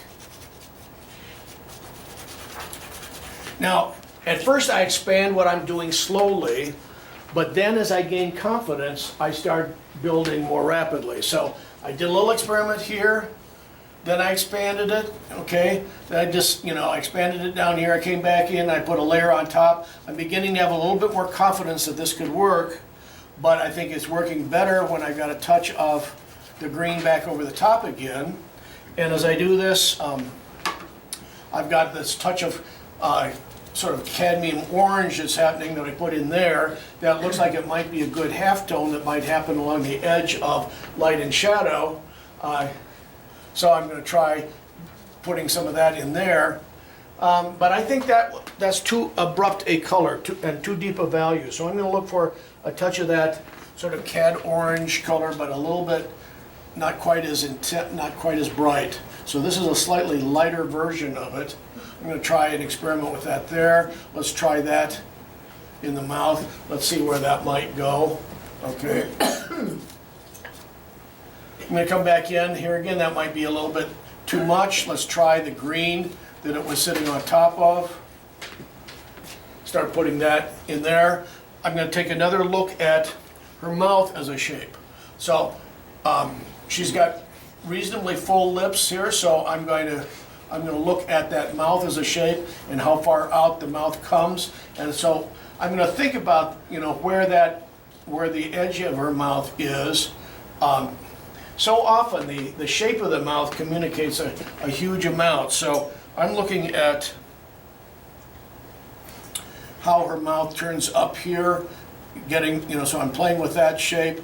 now, at first I expand what I'm doing slowly, but then as I gain confidence, I start building more rapidly. So I did a little experiment here, then I expanded it, okay? Then I just, I expanded it down here. I came back in, I put a layer on top. I'm beginning to have a little bit more confidence that this could work, but I think it's working better when I got a touch of the green back over the top again. And as I do this, I've got this touch of sort of cadmium orange that's happening that I put in there that looks like it might be a good halftone that might happen along the edge of light and shadow. So I'm going to try putting some of that in there. But I think that's too abrupt a color and too deep a value. So I'm going to look for a touch of that sort of cad orange color, but a little bit not quite as intense, not quite as bright. So this is a slightly lighter version of it. I'm going to try and experiment with that there. Let's try that in the mouth. Let's see where that might go. Okay. I'm going to come back in here again. That might be a little bit too much. Let's try the green that it was sitting on top of. Start putting that in there. I'm going to take another look at her mouth as a shape. So she's got reasonably full lips here, so I'm going to look at that mouth as a shape and how far out the mouth comes. And so I'm going to think about where the edge of her mouth is. So often the shape of the mouth communicates a huge amount. So I'm looking at how her mouth turns up here, getting, so I'm playing with that shape.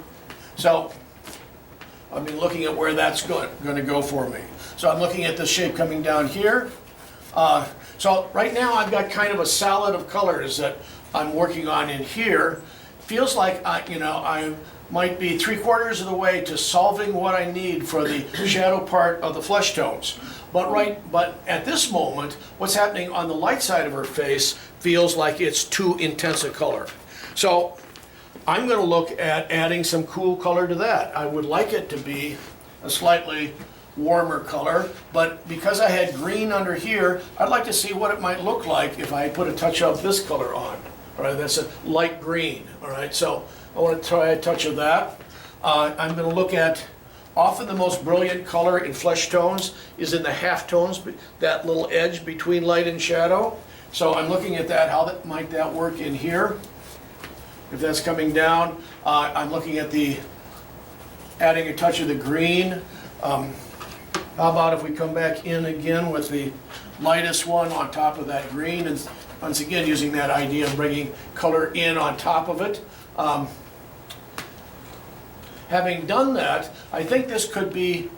So I've been looking at where that's going to go for me. So I'm looking at the shape coming down here. So right now I've got kind of a salad of colors that I'm working on in here. Feels like I might be 3/4 of the way to solving what I need for the shadow part of the flesh tones. But at this moment, what's happening on the light side of her face feels like it's too intense a color. So I'm going to look at adding some cool color to that. I would like it to be a slightly warmer color, but because I had green under here, I'd like to see what it might look like if I put a touch of this color on. All right, that's a light green. All right, so I want to try a touch of that. I'm going to look at, often the most brilliant color in flesh tones is in the half tones, that little edge between light and shadow. So I'm looking at that, how might that work in here? If that's coming down, I'm looking at adding a touch of the green. How about if we come back in again with the lightest one on top of that green, and once again using that idea of bringing color in on top of it. Having done that, I think this could be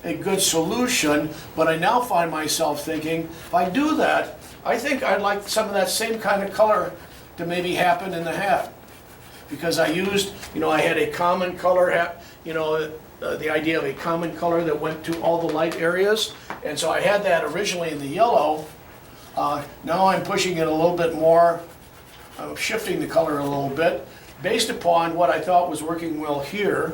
a good solution, but I now find myself thinking, if I do that, I think I'd like some of that same kind of color to maybe happen in the hat. Because I used, I had a common color hat, the idea of a common color that went to all the light areas. And so I had that originally in the yellow. Now I'm pushing it a little bit more. I'm shifting the color a little bit based upon what I thought was working well here.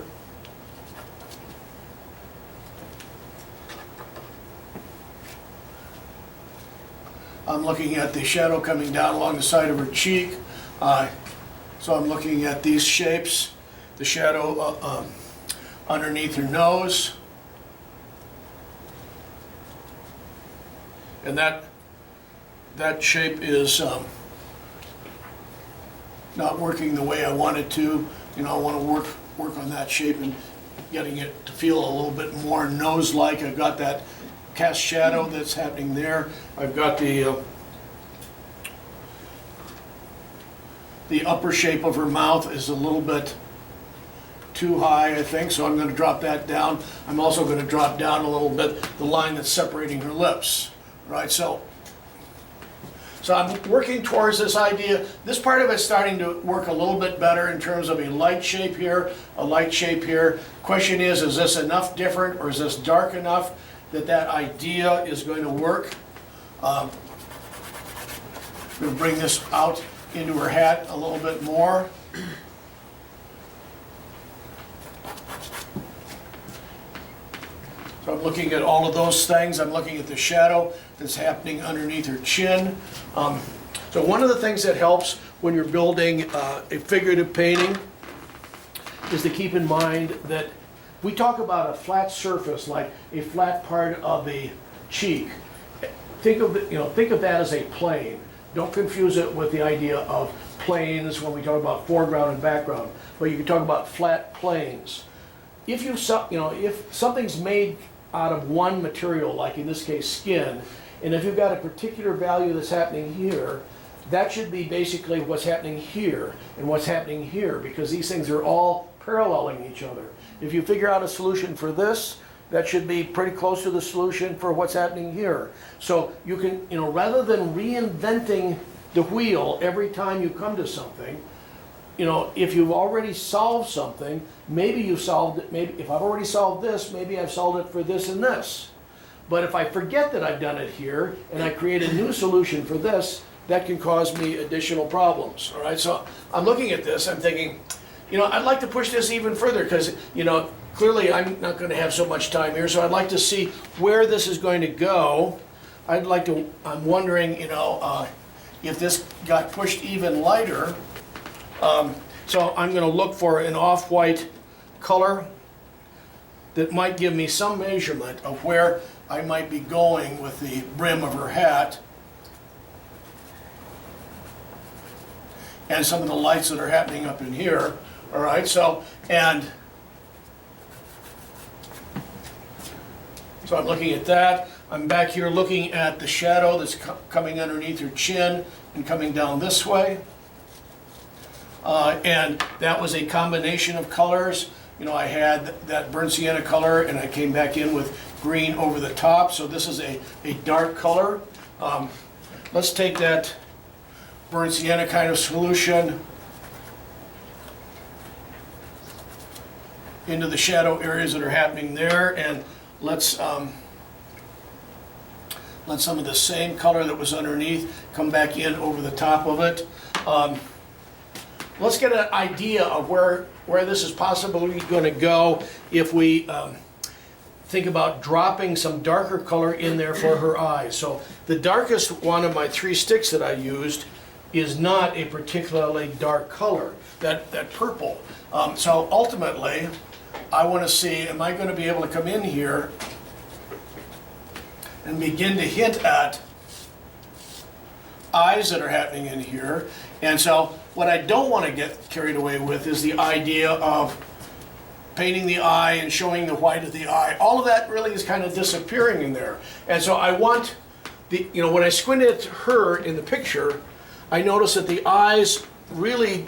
I'm looking at the shadow coming down along the side of her cheek. So I'm looking at these shapes, the shadow underneath her nose. And that shape is not working the way I want it to. I want to work on that shape and getting it to feel a little bit more nose-like. I've got that cast shadow that's happening there. I've got the upper shape of her mouth is a little bit too high, I think, so I'm going to drop that down. I'm also going to drop down a little bit the line that's separating her lips, right? So I'm working towards this idea. This part of it's starting to work a little bit better in terms of a light shape here, a light shape here. Question is this enough different, or is this dark enough that idea is going to work? I'm going to bring this out into her hat a little bit more. So I'm looking at all of those things. I'm looking at the shadow that's happening underneath her chin. So one of the things that helps when you're building a figurative painting is to keep in mind that we talk about a flat surface, like a flat part of the cheek. Think of that as a plane. Don't confuse it with the idea of planes when we talk about foreground and background, but you can talk about flat planes. If if something's made out of one material, like in this case skin, and if you've got a particular value that's happening here, that should be basically what's happening here and what's happening here, because these things are all paralleling each other. If you figure out a solution for this, that should be pretty close to the solution for what's happening here. So you can, rather than reinventing the wheel every time you come to something, if you've already solved something, maybe you've solved it, maybe if I've already solved this, maybe I've solved it for this and this. But if I forget that I've done it here and I create a new solution for this, that can cause me additional problems, all right? So I'm looking at this, I'm thinking, I'd like to push this even further because, clearly I'm not going to have so much time here, so I'd like to see where this is going to go. I'm wondering, if this got pushed even lighter. So I'm going to look for an off-white color that might give me some measurement of where I might be going with the brim of her hat and some of the lights that are happening up in here. All right, so I'm looking at that. I'm back here looking at the shadow that's coming underneath her chin and coming down this way. And that was a combination of colors. You know, I had that burnt sienna color and I came back in with green over the top. So this is a dark color. Let's take that burnt sienna kind of solution into the shadow areas that are happening there, and let's let some of the same color that was underneath come back in over the top of it. Let's get an idea of where this is possibly going to go if we think about dropping some darker color in there for her eyes. So the darkest one of my 3 sticks that I used is not a particularly dark color, that purple. So ultimately, I want to see, am I going to be able to come in here and begin to hint at eyes that are happening in here. And so what I don't want to get carried away with is the idea of painting the eye and showing the white of the eye. All of that really is kind of disappearing in there. And so I want the, you know, when I squint at her in the picture, I notice that the eyes really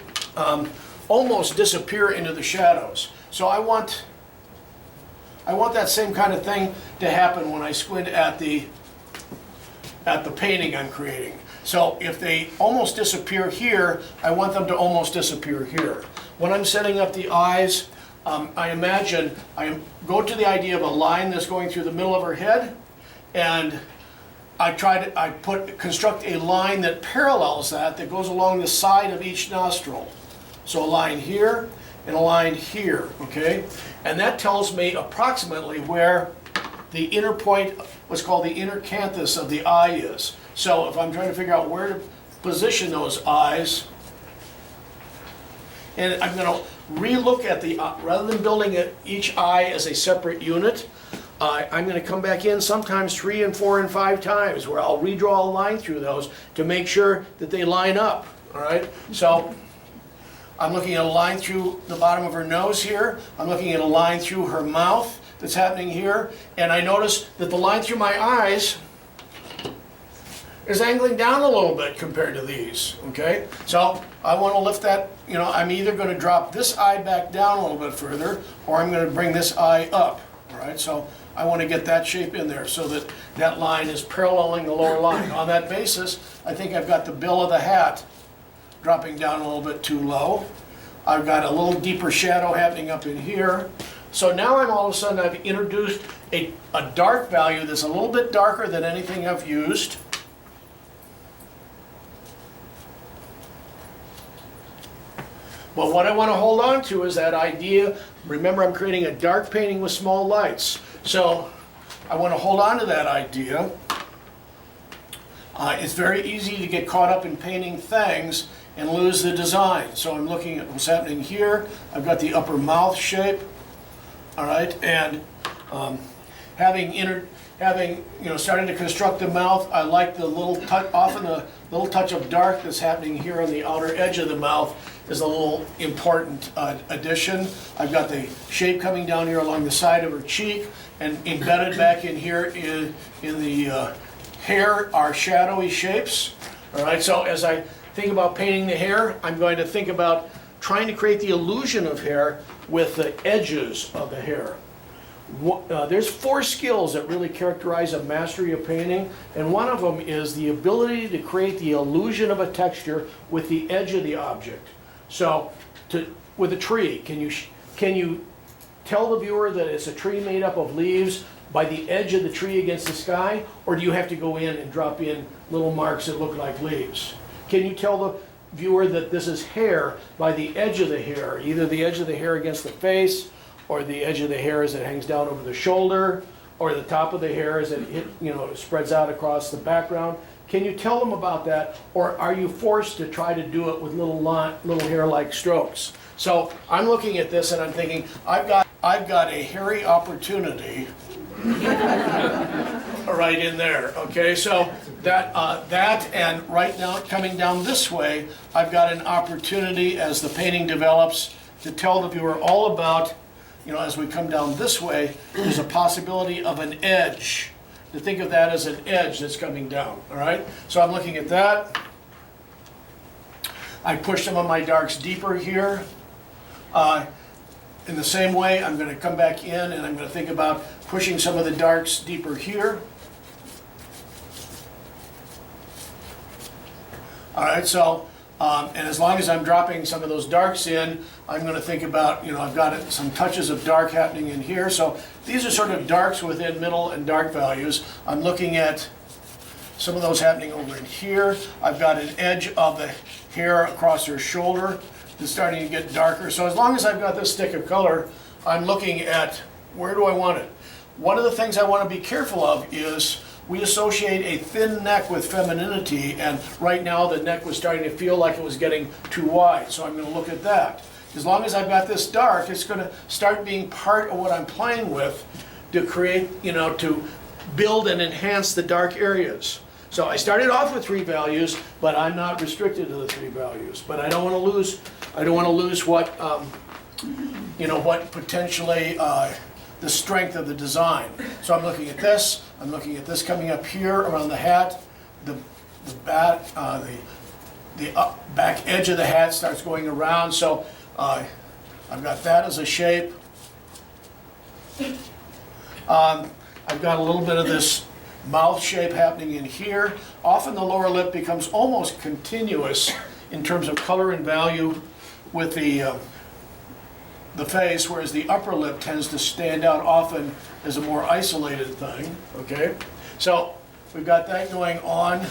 almost disappear into the shadows. So I want that same kind of thing to happen when I squint at the painting I'm creating. So if they almost disappear here, I want them to almost disappear here. When I'm setting up the eyes, I imagine I go to the idea of a line that's going through the middle of her head, and construct a line that parallels that goes along the side of each nostril. So a line here and a line here, okay? And that tells me approximately where the inner point, what's called the inner canthus of the eye is. So if I'm trying to figure out where to position those eyes, and I'm going to re-look at the, rather than building each eye as a separate unit, I'm going to come back in sometimes 3 and 4 and 5 times where I'll redraw a line through those to make sure that they line up, all right? So I'm looking at a line through the bottom of her nose here. I'm looking at a line through her mouth that's happening here. And I notice that the line through my eyes is angling down a little bit compared to these, okay? So I want to lift that, you know, I'm either going to drop this eye back down a little bit further, or I'm going to bring this eye up, all right? So I want to get that shape in there so that that line is paralleling the lower line. On that basis, I think I've got the bill of the hat dropping down a little bit too low. I've got a little deeper shadow happening up in here. So now all of a sudden I've introduced a dark value that's a little bit darker than anything I've used. But what I want to hold on to is that idea. Remember, I'm creating a dark painting with small lights. So I want to hold on to that idea. It's very easy to get caught up in painting things and lose the design. So I'm looking at what's happening here. I've got the upper mouth shape, all right, and starting to construct the mouth, I like the little touch, often the little touch of dark that's happening here on the outer edge of the mouth is a little important addition. I've got the shape coming down here along the side of her cheek, and embedded back in here in the hair are shadowy shapes. All right, so as I think about painting the hair, I'm going to think about trying to create the illusion of hair with the edges of the hair. There's 4 skills that really characterize a mastery of painting, and one of them is the ability to create the illusion of a texture with the edge of the object. So, with a tree, can you tell the viewer that it's a tree made up of leaves by the edge of the tree against the sky, or do you have to go in and drop in little marks that look like leaves? Can you tell the viewer that this is hair by the edge of the hair, either the edge of the hair against the face, or the edge of the hair as it hangs down over the shoulder, or the top of the hair as it spreads out across the background? Can you tell them about that, or are you forced to try to do it with little hair-like strokes? So I'm looking at this and I'm thinking, I've got a hairy opportunity right in there. Okay, so that and right now coming down this way, I've got an opportunity as the painting develops to tell the viewer all about, as we come down this way, there's a possibility of an edge. to think of that as an edge that's coming down, all right? So I'm looking at that. I push some of my darks deeper here. In the same way, I'm going to come back in and I'm going to think about pushing some of the darks deeper here. All right, so, and as long as I'm dropping some of those darks in, I'm going to think about, I've got some touches of dark happening in here. So these are sort of darks within middle and dark values. I'm looking at some of those happening over in here. I've got an edge of the hair across her shoulder that's starting to get darker. So as long as I've got this stick of color, I'm looking at where do I want it. One of the things I want to be careful of is we associate a thin neck with femininity, and right now the neck was starting to feel like it was getting too wide. So I'm going to look at that. As long as I've got this dark, it's going to start being part of what I'm playing with to create, to build and enhance the dark areas. So I started off with 3 values, but I'm not restricted to the 3 values. But I don't want to lose what, what potentially the strength of the design. So I'm looking at this. I'm looking at this coming up here around the hat. The back edge of the hat starts going around. So I've got that as a shape. I've got a little bit of this mouth shape happening in here. Often the lower lip becomes almost continuous in terms of color and value with the face, whereas the upper lip tends to stand out often as a more isolated thing, okay? So we've got that going on.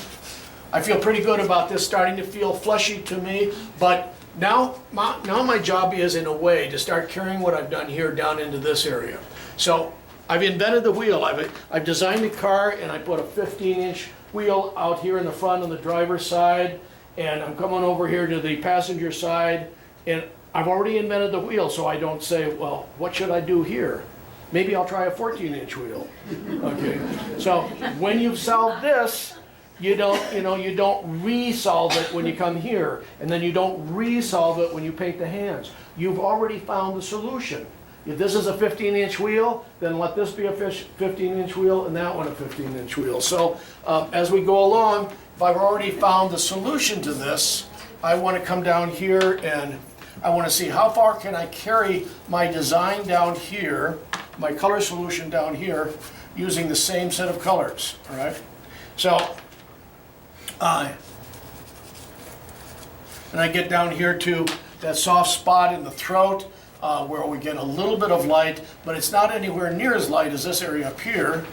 I feel pretty good about this starting to feel fleshy to me, but now my job is, in a way, to start carrying what I've done here down into this area. So I've invented the wheel. I've designed the car, and I put a 15-inch wheel out here in the front on the driver's side, and I'm coming over here to the passenger side, and I've already invented the wheel, so I don't say, well, what should I do here? Maybe I'll try a 14-inch wheel. Okay. So when you've solved this, you don't resolve it when you come here, and then you don't resolve it when you paint the hands. You've already found the solution. If this is a 15-inch wheel, then let this be a 15-inch wheel and that one a 15-inch wheel. So as we go along, if I've already found the solution to this, I want to come down here and I want to see how far can I carry my design down here, my color solution down here, using the same set of colors, all right? So, and I get down here to that soft spot in the throat, where we get a little bit of light, but it's not anywhere near as light as this area up here.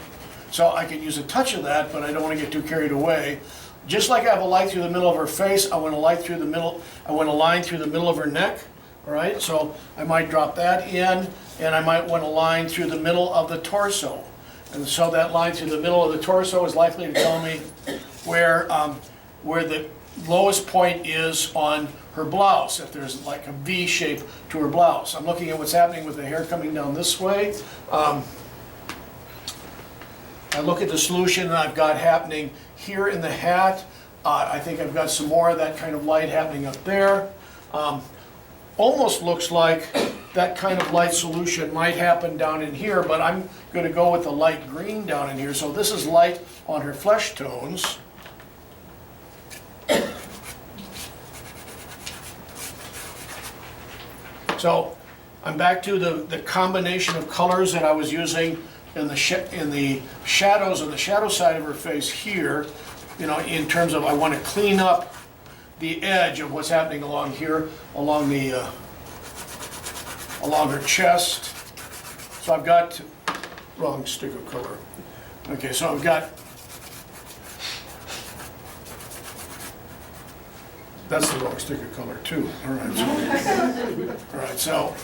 So I can use a touch of that, but I don't want to get too carried away. Just like I have a light through the middle of her face, I want a light through the middle, I want a line through the middle of her neck, all right? So I might drop that in, and I might want a line through the middle of the torso. And so that line through the middle of the torso is likely to tell me where the lowest point is on her blouse, if there's like a V shape to her blouse. I'm looking at what's happening with the hair coming down this way. I look at the solution that I've got happening here in the hat. I think I've got some more of that kind of light happening up there. Almost looks like that kind of light solution might happen down in here, but I'm going to go with the light green down in here. So this is light on her flesh tones. So I'm back to the combination of colors that I was using in the shadows on the shadow side of her face here, in terms of I want to clean up the edge of what's happening along here, along her chest. So I've got, wrong stick of color. Okay, so I've got, that's the wrong stick of color too. All right, so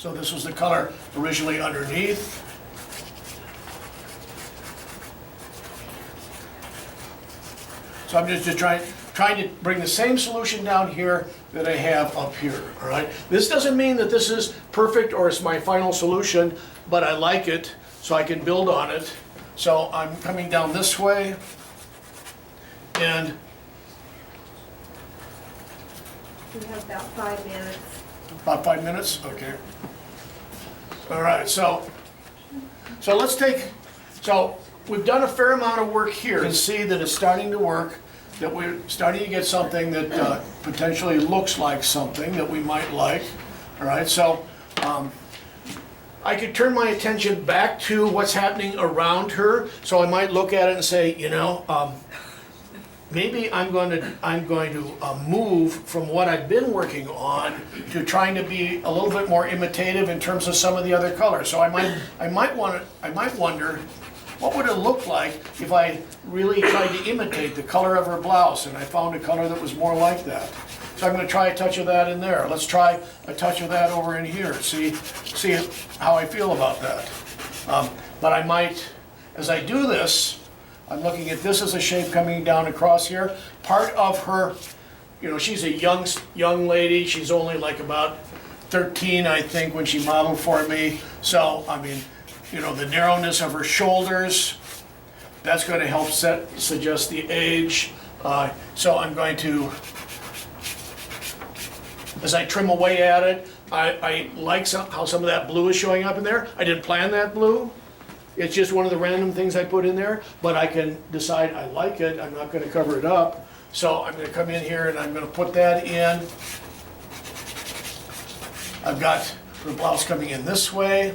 So this was the color originally underneath. So I'm just trying to bring the same solution down here that I have up here, all right? This doesn't mean that this is perfect or it's my final solution, but I like it, so I can build on it. So I'm coming down this way, and We have about 5 minutes. About 5 minutes? Okay. All right, so let's take, so we've done a fair amount of work here. You can see that it's starting to work, that we're starting to get something that potentially looks like something that we might like. All right, so I could turn my attention back to what's happening around her. So I might look at it and say, you know, maybe I'm going to move from what I've been working on to trying to be a little bit more imitative in terms of some of the other colors. So I might wonder, what would it look like if I really tried to imitate the color of her blouse and I found a color that was more like that? So I'm going to try a touch of that in there. Let's try a touch of that over in here. See how I feel about that. But I might, as I do this, I'm looking at this as a shape coming down across here. Part of her, you know, she's a young lady. She's only like about 13, I think, when she modeled for me. So, I mean, you know, the narrowness of her shoulders, that's going to help suggest the age. So I'm going to, as I trim away at it, I like how some of that blue is showing up in there. I didn't plan that blue. It's just one of the random things I put in there, but I can decide I like it. I'm not going to cover it up. So I'm going to come in here and I'm going to put that in. I've got her blouse coming in this way.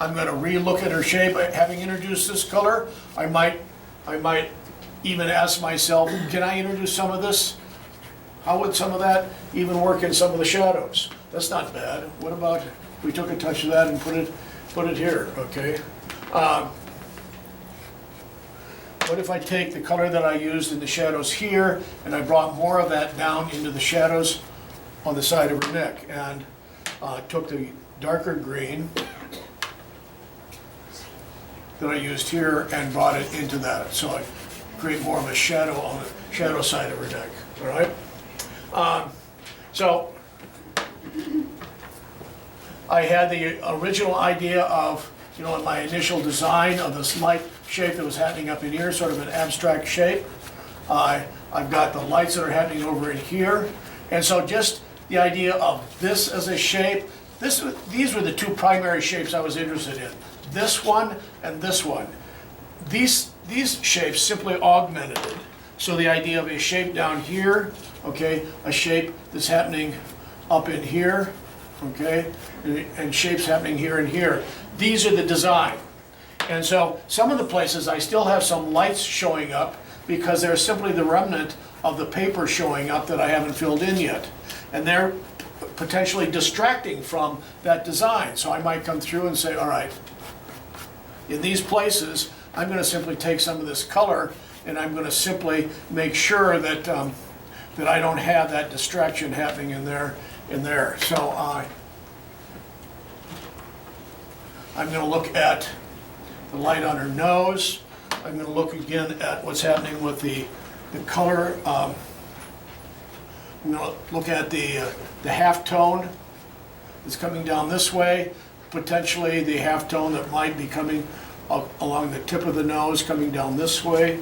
I'm going to re-look at her shape. Having introduced this color, I might even ask myself, can I introduce some of this? How would some of that even work in some of the shadows? That's not bad. What about we took a touch of that and put it here, okay? What if I take the color that I used in the shadows here and I brought more of that down into the shadows on the side of her neck and took the darker green that I used here and brought it into that. So I create more of a shadow on the shadow side of her neck, all right? So I had the original idea of, you know, in my initial design of this light shape that was happening up in here, sort of an abstract shape. I've got the lights that are happening over in here. And so just the idea of this as a shape, these were the two primary shapes I was interested in. This one and this one. These shapes simply augmented it. So the idea of a shape down here, okay, a shape that's happening up in here, okay, and shapes happening here and here. These are the design. And so some of the places I still have some lights showing up because they're simply the remnant of the paper showing up that I haven't filled in yet. And they're potentially distracting from that design. So I might come through and say, all right, in these places, I'm going to simply take some of this color and I'm going to simply make sure that that I don't have that distraction happening in there. So I'm going to look at the light on her nose. I'm going to look again at what's happening with the color. I'm going to look at the half tone that's coming down this way. Potentially the half tone that might be coming along the tip of the nose, coming down this way.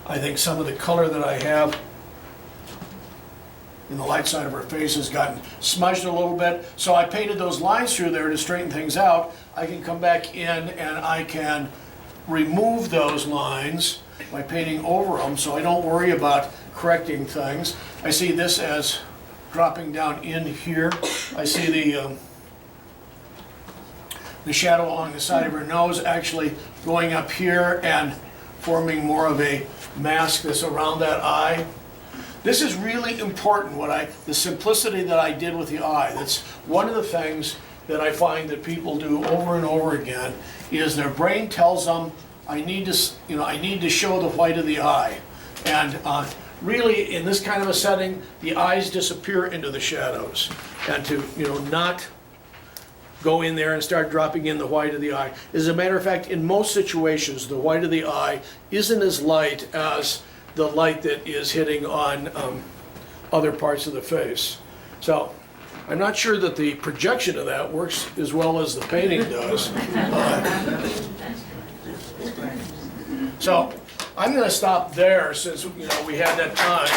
I think some of the color that I have in the light side of her face has gotten smudged a little bit. So I painted those lines through there to straighten things out. I can come back in and I can remove those lines by painting over them so I don't worry about correcting things. I see this as dropping down in here. I see the shadow along the side of her nose actually going up here and forming more of a mask that's around that eye. This is really important, the simplicity that I did with the eye. That's one of the things that I find that people do over and over again, is their brain tells them, I need to show the white of the eye. And really, in this kind of a setting, the eyes disappear into the shadows. And to, not go in there and start dropping in the white of the eye. As a matter of fact, in most situations, the white of the eye isn't as light as the light that is hitting on other parts of the face. So I'm not sure that the projection of that works as well as the painting does. So I'm going to stop there since we had that time.